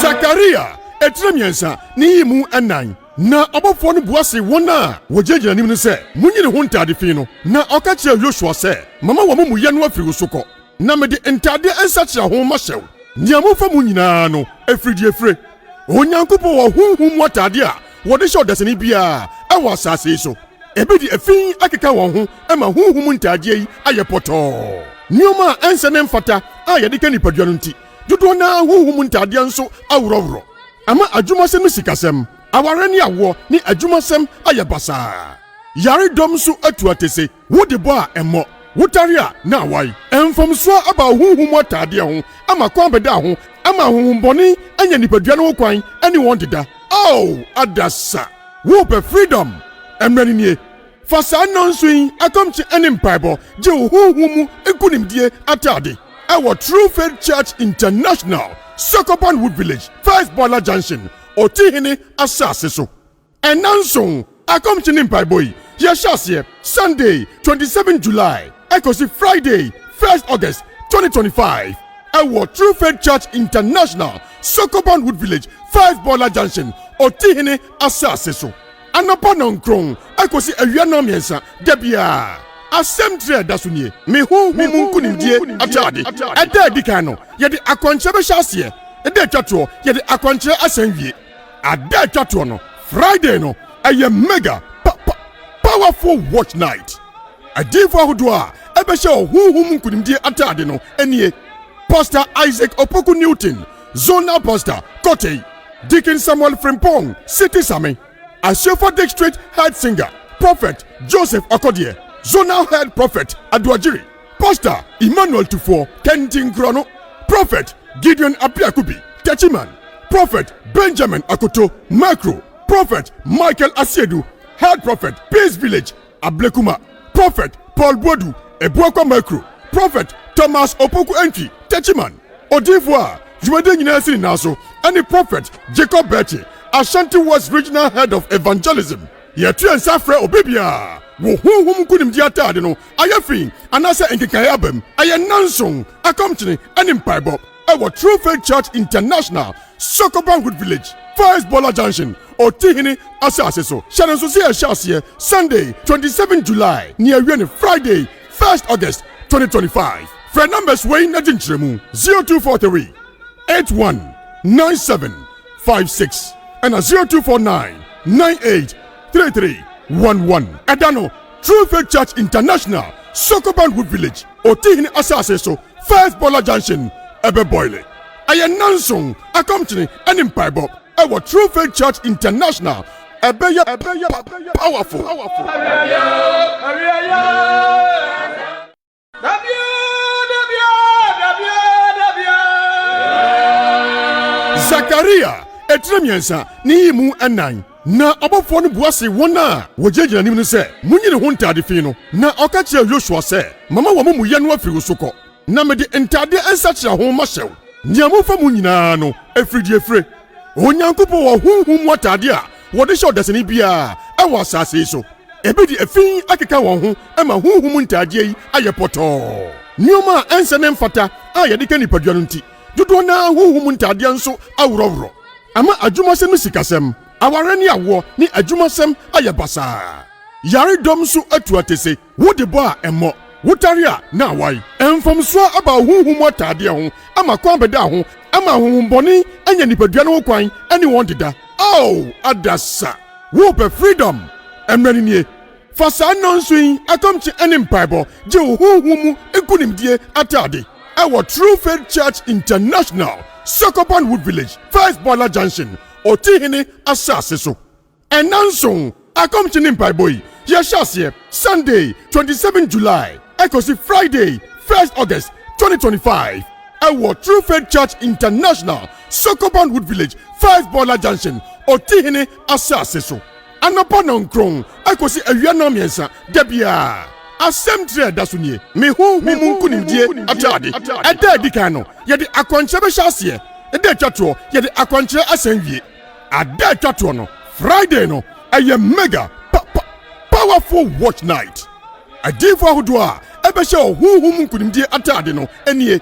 Zakaria, etremiensa, ni mu anan. Na abofo no buase wona wojejina nim ne se munyi ne ho ntade fi no na okachia Joshua se mama wo mu ye no afiri soko na me de ntade ensachira ho ma hyew nia fa mu nyina no afridi afre onyankopo wo hunhum watade a wo de hye odasani bia e wo asase so ebe di afin akeka won ho e ma hunhum ntade yi aye poto nioma ense ne mfata a ye de ka nipadua no nti dodo na hunhum ntade nso awrowro ama adwumasem sikasem awarani awo ni adwumasem ayabasa yare dom so atu atese wo de bo a emo wotare a na awai emfomso aba hunhum atade ho ama kwa beda ho ama hunhum boni anya nipadua no kwan ani won deda oh adasa wo be freedom emrani nie fasa nonsuin akomchi eni mpaibo je hunhum ekunimdie atade our True Faith Church International, Sokobanwood Village, First Bola Junction, Otihini Asaseso. And Nansong, accompany Nimpai Yashasye, Sunday, 27 July, Ekosi Friday, 1st August 2025. Our True Faith Church International, Sokobanwood Village, First Bola Junction, Otihini Asaseso. Anopanon Krong, Ekosi Ewianomiensa, Debia. Asem tre dasunie me hu kunimdie atade eda dikano ye de akwanche be hyase eda twato ye de akwanche asanwie ada twato no Friday no aye mega powerful watch night adifo hodo a ebe hye hu kunimdie atade no enie Pastor Isaac Opoku Newton, Zonal Pastor Kote, Deacon Samuel Frimpong, City Sami, Asiefa District Head Singer, Prophet Joseph Okodie, Zonal Head Prophet Aduajiri, Pastor Emmanuel Tufo, Kentin Krono, Prophet Gideon Apiakubi, Techiman, Prophet Benjamin Akoto, Macro, Prophet Michael Asiedu, Head Prophet Peace Village, Ablekuma, Prophet Paul Bodu, Ebuakwa Macro, Prophet Thomas Opoku Entry, Techiman, Odivoire, Jumade Nyinasi Naso, and the Prophet Jacob Betty, Ashanti West Regional Head of Evangelism. Yetu and Safre Obibia. Wo hum kunim diata de no ayafin anasa enkekayabem ayenansong accompany and impibo our True Faith Church International Sokobanwood Village First Bola Junction Otihini Asaseso Shannon Sosia Shasia Sunday 27 July near Yeni Friday 1st August 2025. Friend numbers Wayne Nadinchemu 0243 819756 and a 0249 983311. Adano, True Faith Church International, Sokobanwood Village, Otihini Asaseso, First Bola Junction, Ebe Boyle. Ayenansong, accompany and impibo, our True Faith Church International, Ebeya powerful. Zakaria, etremiensa, ni mu anan. Na abofo no buase wona wojejina nim no se munyi ne ho ntade fi no na okachia Joshua se mama wo mu ye no afiri soko na me de ntade ensachira ho ma hyew nia mo fa mu nyina no afridi afre onyankopo wo hunhum watade a wɔde hyɛ ɔdasani biara ɛwɔ asase yi so ebi de efin akeka wɔn ho ɛma huhum ntaadeɛ yi ayɛ pɔtɔɔ nneɛma a ɛnsɛ ne mfata a yɛde ka nipadua no nti dodoɔ na huhum ntaadeɛ nso aworɔworɔ ama adwumasɛm sikasɛm aware ne awoɔ ne adwumasɛm ayɛ basaa yaredɔm nso atu atese wode bɔ a ɛmmɔ wotare a na awai ɛmfamsoa aba huhum ataadeɛ ho ama kwan bɛda ho ama huhumbɔne anya nipadua no ho kwan ɛne wɔn deda adasa wopɛ freedom ɛmmerɛ nie fa saa nɔnso yi akɔmkye ɛne mpaebɔ gye wo huhum mu nkonimdie atade ɛwɔ True Faith Church International Sokoban Wood Village First Boiler Junction Otihini asase so ɛnanso akɔmkye ne mpaebɔ yi yɛhyɛ aseɛ Sunday 27 July ɛkɔsi Friday 1st August 2025 ɛwɔ True Faith Church International Sokoban Wood Village First Boiler Junction Otihini asase so anapa nankron ɛkɔsi awia na mmiɛnsa dabia asɛm tire da so nie me huhum nkonimdie atade ɛda adi kan no yɛde akwankyerɛ bɛhyɛ aseɛ ɛda atwatoɔ yɛde akwankyerɛ asan wie ada atwatoɔ no Friday no ɛyɛ mega powerful watch night adifo ahodoɔ a ɛbɛhyɛ huhum nkonimdie atade no ɛnie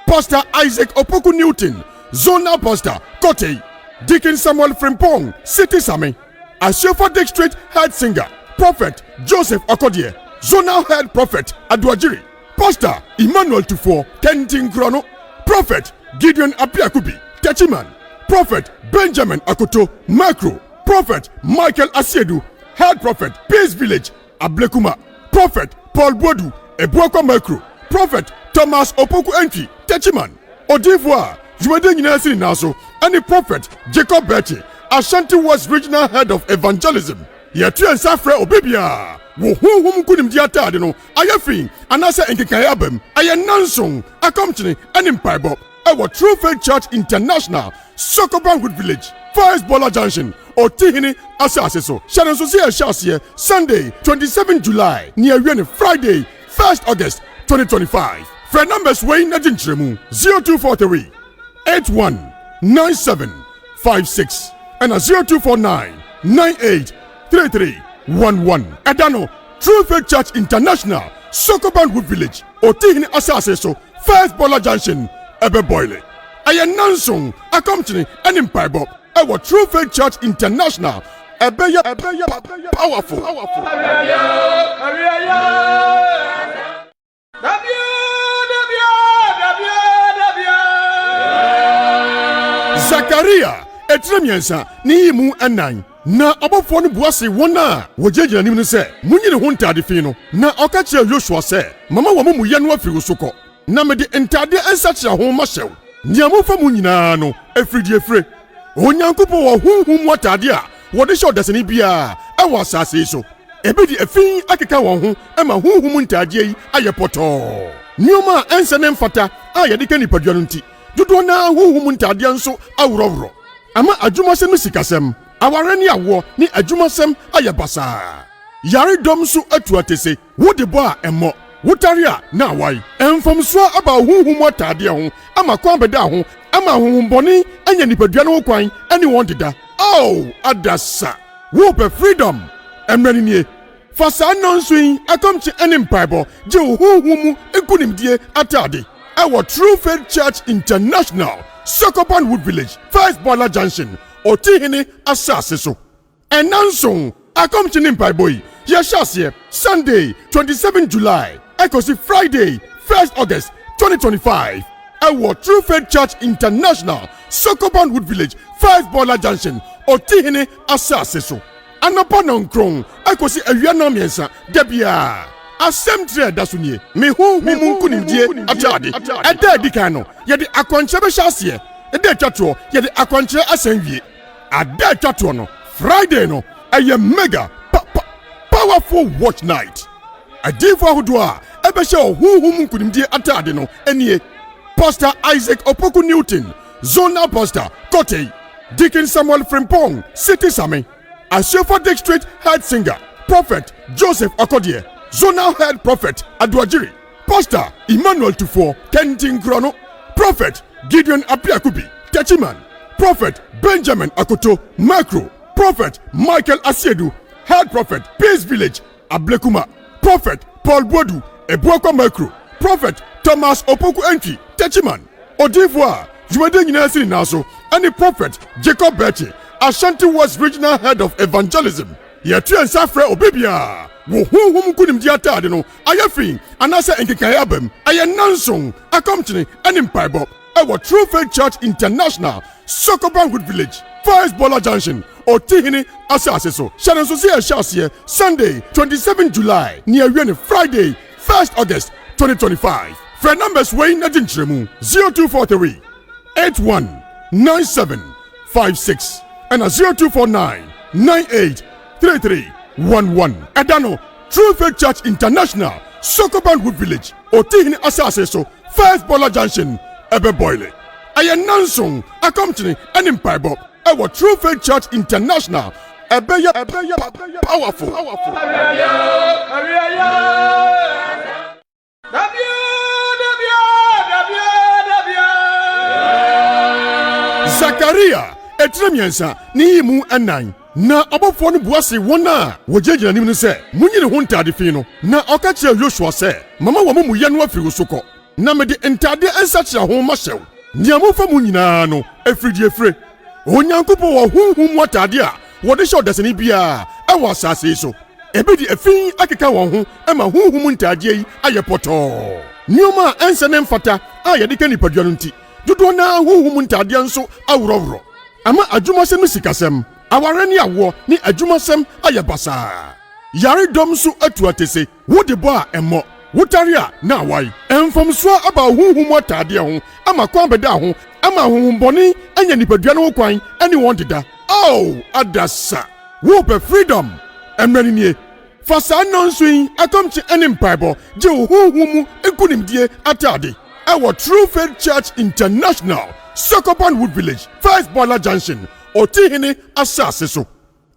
Pastor Isaac Opoku Newton Zonal Pastor Kotei Deacon Samuel Frimpong City Sami Ashofa District Head Singer Prophet Joseph Okodie Zonal Head Prophet Aduajiri Pastor Emmanuel Tufo Kentin Krono Prophet Gideon Apiakubi Techiman Prophet Benjamin Akoto Macro Prophet Michael Asiedu Head Prophet Peace Village Ablekuma Prophet Paul Bodu Ebuakwa Macro Prophet Thomas Opoku Entry Techiman Odivoire Jumade Nyinasini Naso and the Prophet Jacob Bertie Ashanti West Regional Head of Evangelism Yatu and Safre Obibia wo huhum kunimdi atade no ayafin anasa enkekan abam ayenansong akomchene ene mpaibop ɛwɔ True Faith Church International Sokoban Wood Village First Boiler Junction Otihini asase so hyɛne nso sɛ ɛhyɛ aseɛ Sunday 27 July ne awie Friday 1st August 2025 frɛ numbers wei na gye nkyerɛmu 0243 81 9756 ɛna 0249 98 3311 ɛda True Faith Church International Sokoban Wood Village Otihini asase so First Boiler Junction ebe boile ayenansong akomchene ene mpaibop ɛwɔ True Faith Church International ebe powerful Zakaria etremiensa ni yimu anan na abofo no buase won a wogegyina nim no sɛ munyine ho ntade fi no na ɔka kyerɛ Joshua sɛ mama wɔ mu yɛ no afiri so kɔ na mede ntade ensa kyerɛ ho ma hyɛw nea mofa mu nyinaa no afridie onyankopɔn wɔ huhum watade a wɔde hyɛ ɔdasani biara ɛwɔ asase yi so ebi de afin akeka wɔn ho ɛma huhum ntade yi ayɛ pɔtɔɔ nneɛma a ɛnsɛ ne mfata a yɛde ka nipadua no nti dodoɔ na huhum ntade nso aworɔworɔ ama adwumasɛm sikasɛm aware ne awoɔ ne adwumasɛm ayɛ basaa yaredɔm nso atu atese wode bɔ a ɛmmɔ wotare a na awai ɛmfamsoa aba huhum atadeɛ ho ama kwan bɛda ho ama huhumbɔne anya nipadua no ho kwan ɛne wɔn deda adasa wopɛ freedom ɛmmerɛ nie fa saa nɔnso yi akɔmkye ɛne mpaebɔ gye wo huhum mu nkonimdie atade ɛwɔ True Faith Church International Sokoban Wood Village First Boiler Junction Otihini asase so ɛnanso akomkye ne mpaebɔ yi yɛhyɛ aseɛ Sunday 27 July ɛkɔsi Friday 1st August 2025 ɛwɔ True Faith Church International Sokoban Wood Village First Boiler Junction Otihini asase so anapa nankron ɛkɔsi awia na mmiɛnsa dabia asɛm tire da so nie me huhum nkonimdie atade ɛda adi kan no yɛde akwankyerɛ bɛhyɛ aseɛ ɛda atwatoɔ yɛde akwankyerɛ asan wie ada atwatoɔ no Friday no ɛyɛ mega powerful watch night adifo ahodoɔ a ɛbɛhyɛ huhum nkonimdie atade no ɛnie Pastor Isaac Opoku Newton Zonal Pastor Kotei Deacon Samuel Frimpong City Sami Ashofa District Head Singer Prophet Joseph Okodie Zonal Head Prophet Aduajiri Pastor Emmanuel Tufo Kentin Krono Prophet Gideon Apiakubi Techiman Prophet Benjamin Akoto Macro Prophet Michael Asiedu, Head Prophet, Peace Village, Ablekuma. Prophet Paul Bodu, Ebuakwa Micro. Prophet Thomas Opoku Entry, Techiman. Odivoire, Jumede Nyinasini Naso, and the Prophet Jacob Bertie, Ashanti West Regional Head of Evangelism. Yetu and Safre Obibia. Wo hum kunim diata de no. Ayafi, anasa enkekayabem. Ayanansong, accompany and empire bob. Our True Faith Church International, Sokobanwood Village, First Bola Junction, Otihini Asaseso. Shannon Sosia Shasia, Sunday, 27 July, near Yeni, Friday, 1st August, 2025. Phone numbers Wayne Nadintremu 0243 819756 and 0249 983311. Adano, True Faith Church International, Sokobanwood Village, Otihini Asaseso, First Bola Junction, Ebe Boyle. Ayanansong, accompany and empire bob. Our True Faith Church International, Ebeya powerful. Zakaria, etremiensa, ni mu anan. Na abofo no buase wona wojejina nim no se munyi ne ho ntade fi no na okache Joshua se mama wo mu ye no afiri soko na me de ntade ensache ho ma hyew niamofa mu nyina no afridi efre onyankopo wo hunhum watade a wo de hyew dasani bia e wo asase so ebe di afin akeka won ho e ma hunhum ntade yi aye poto nioma ense ne mfata a ye de ka nipadua no nti dodo na hunhum ntade nso awrowro ama adwumasem sikasem aware ni awo ni adwumasem ayebasa yare dom su atu atese wo de bo a emo wotare a na awai emfomso aba huhum atade ho ama kwan beda ho ama huhum boni anya nipadua no kwan ani won deda oh adasa wo be freedom emrani nie fasa nonsuin akomchi enimpaibo je huhum ekunimdie atade our True Faith Church International, Sokobanwood Village, First Bola Junction, Otihini Asaseso.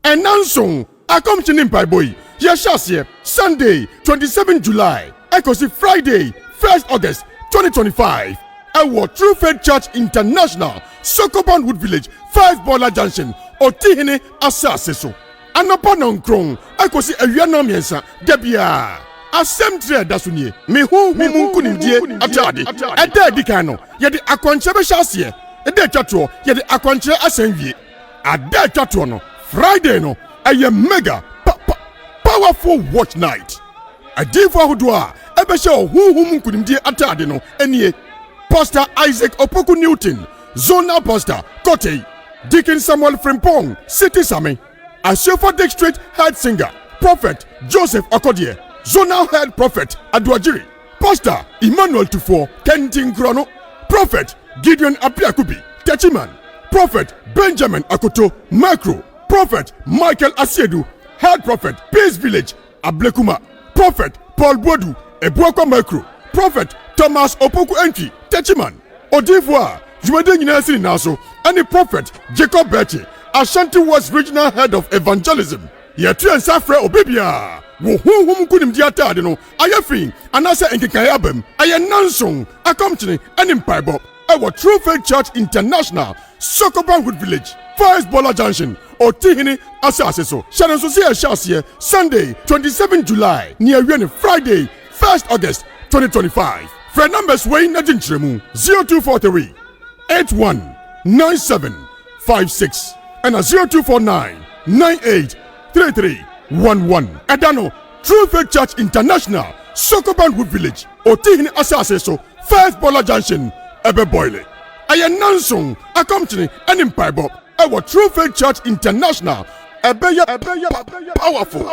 Enansong, accompanying by boy, Yashasye, Sunday, 27 July, Ekosi Friday, 1st August, 2025. Our True Faith Church International, Sokobanwood Village, First Bola Junction, Otihini Asaseso. Anapanon Krong, Ekosi Ewiana Miensa, Debia. Assemble dasunye me hu kunimdie atade eda dikano ye de akwanche shase eda twatro ye de akwanche asanwie ada twatro no Friday no aye mega powerful watch night adifo ahodo a ebe she hu kunimdie atade no enie Pastor Isaac Opoku Newton, Zonal Pastor Kote, Deacon Samuel Frimpong, City Sami, Ashofa District Head Singer Prophet Joseph Okodie, Zonal Head Prophet Adwajiri, Pastor Emmanuel Tufo, Kentin Krono, Prophet Gideon Apiakubi, Techiman, Prophet Benjamin Akoto, Macro, Prophet Michael Asiedu, Head Prophet Peace Village, Ablekuma, Prophet Paul Bodu, Ebuakwa Macro, Prophet Thomas Opoku Entry, Techiman, Odivoire, Jumede Nyinasini Naso, and the Prophet Jacob Bertie, Ashanti West Regional Head of Evangelism, Yetu and Safre Obibia. Wo hum kunim diata de no ayafi anasa enkekayabem ayanansong accompany and empire bob our True Faith Church International Sokobanwood Village First Bola Junction Otihini Asaseso Shannon Sosia Shasia Sunday 27 July near Yeni Friday 1st August 2025. Phone numbers Wayne Nadintremu 0243 819756 and 0249 983311. Adano, True Faith Church International, Sokobanwood Village, Otihini Asaseso, First Bola Junction, Ebe Boyle. Ayanansong, accompany and empire bob. Our True Faith Church International, Ebeya powerful.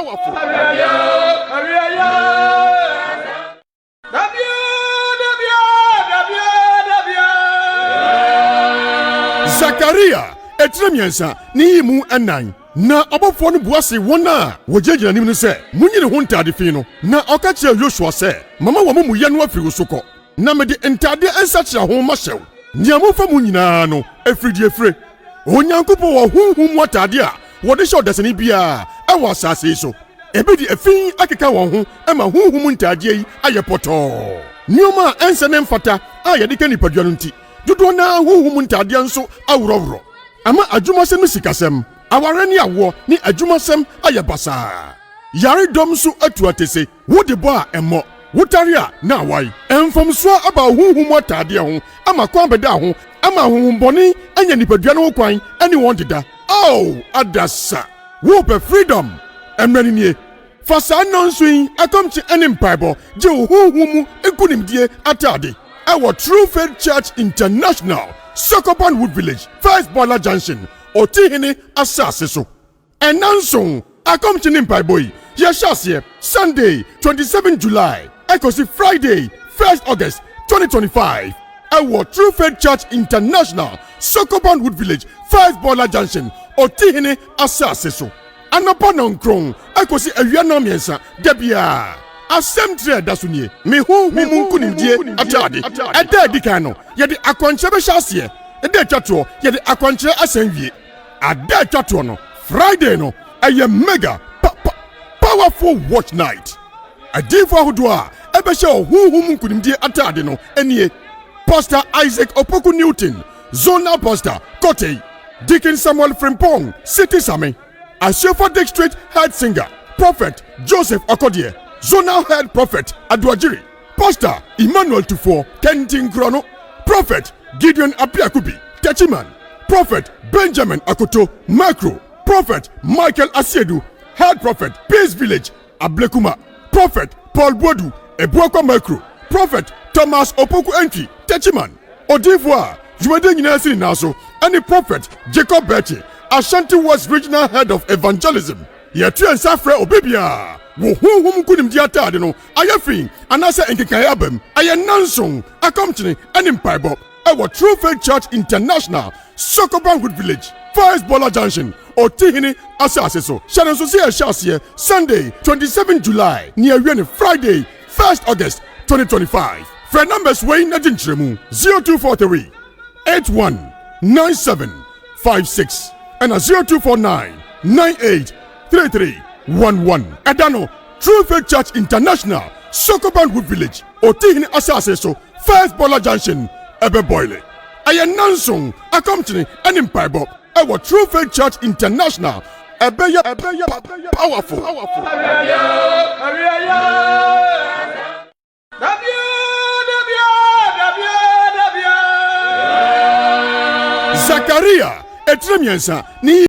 Zakaria, etremiensa, ni mu anan. Na abofo no buase wona wojejina nim no se munyi ne ho ntade fi no na okache Joshua se mama wo mu ye no afiri soko na me de ntade ensache ho ma hyew niamofa mu nyina no afridi efre onyankopo wo hunhum watade a wo de hyew dasani bia e wo asase so ebe di afin akeka won ho e ma hunhum ntade yi aye poto nioma ense ne mfata a ye de ka nipadua no nti dodo na hunhum ntade nso awrowro ama adwuma se no sikasem aware ne awo ne adwumasem ayabasa yare dom so atu atese wo de bo a emmo wotare a na awai emfomso aba huhum atade ho ama kwan beda ho ama huhumboni anya nipadua no kwan ani won deda oh adasa wo be freedom emrani nie fasa nonsuin akomchi enim bible je huhumu ekunimdie atade our True Faith Church International Sokopan Wood Village First Boiler Junction Otihini asase so enanso akomchi nim bible yeshase Sunday 27 July Ekosi Friday 1st August 2025 our True Faith Church International Sokopan Wood Village First Boiler Junction Otihini asase so anapa nonkron Ekosi awiana miensa debia asem tre dasunie me hu munkunimdie atade eda dikan no ye de akwanche be hyase eda twato ye de akwanche asanwie ada twato no Friday no aye mega powerful watch night adifo ahodo a ebe hye hu munkunimdie atade no enie Pastor Isaac Opoku Newton Zonal Pastor Kote Deacon Samuel Frimpong City Same Ashofa District Head Singer Prophet Joseph Okodie Zonal Head Prophet Adwajiri Pastor Emmanuel Tufo Kentin Krono Prophet Gideon Apiakubi Techiman Prophet Benjamin Akoto Macro Prophet Michael Asiedu Head Prophet Peace Village Ablekuma Prophet Paul Bodu Ebuakwa Macro Prophet Thomas Opoku Entry Techiman Odivoire Jumade Nyinasi Naso and the Prophet Jacob Betty Ashanti West Regional Head of Evangelism Yetu Ensafre Obibia wo huhum kunimdi atade no ayafin anasa enkekaya abam ayenanson akomtene enim paibo our True Faith Church International Sokoban Wood Village First Boiler Junction Otihini asase so shanan so se ahase Sunday 27 July near Wiene Friday 1st August 2025 for numbers way na dinchiremu 0243 819756 and 0249 983311 Edano True Faith Church International Sokoban Wood Village Otihini asase so First Boiler Junction ebe boile ayenansong akomtene enim paibo our True Faith Church International ebe powerful Zakaria etremiensa ni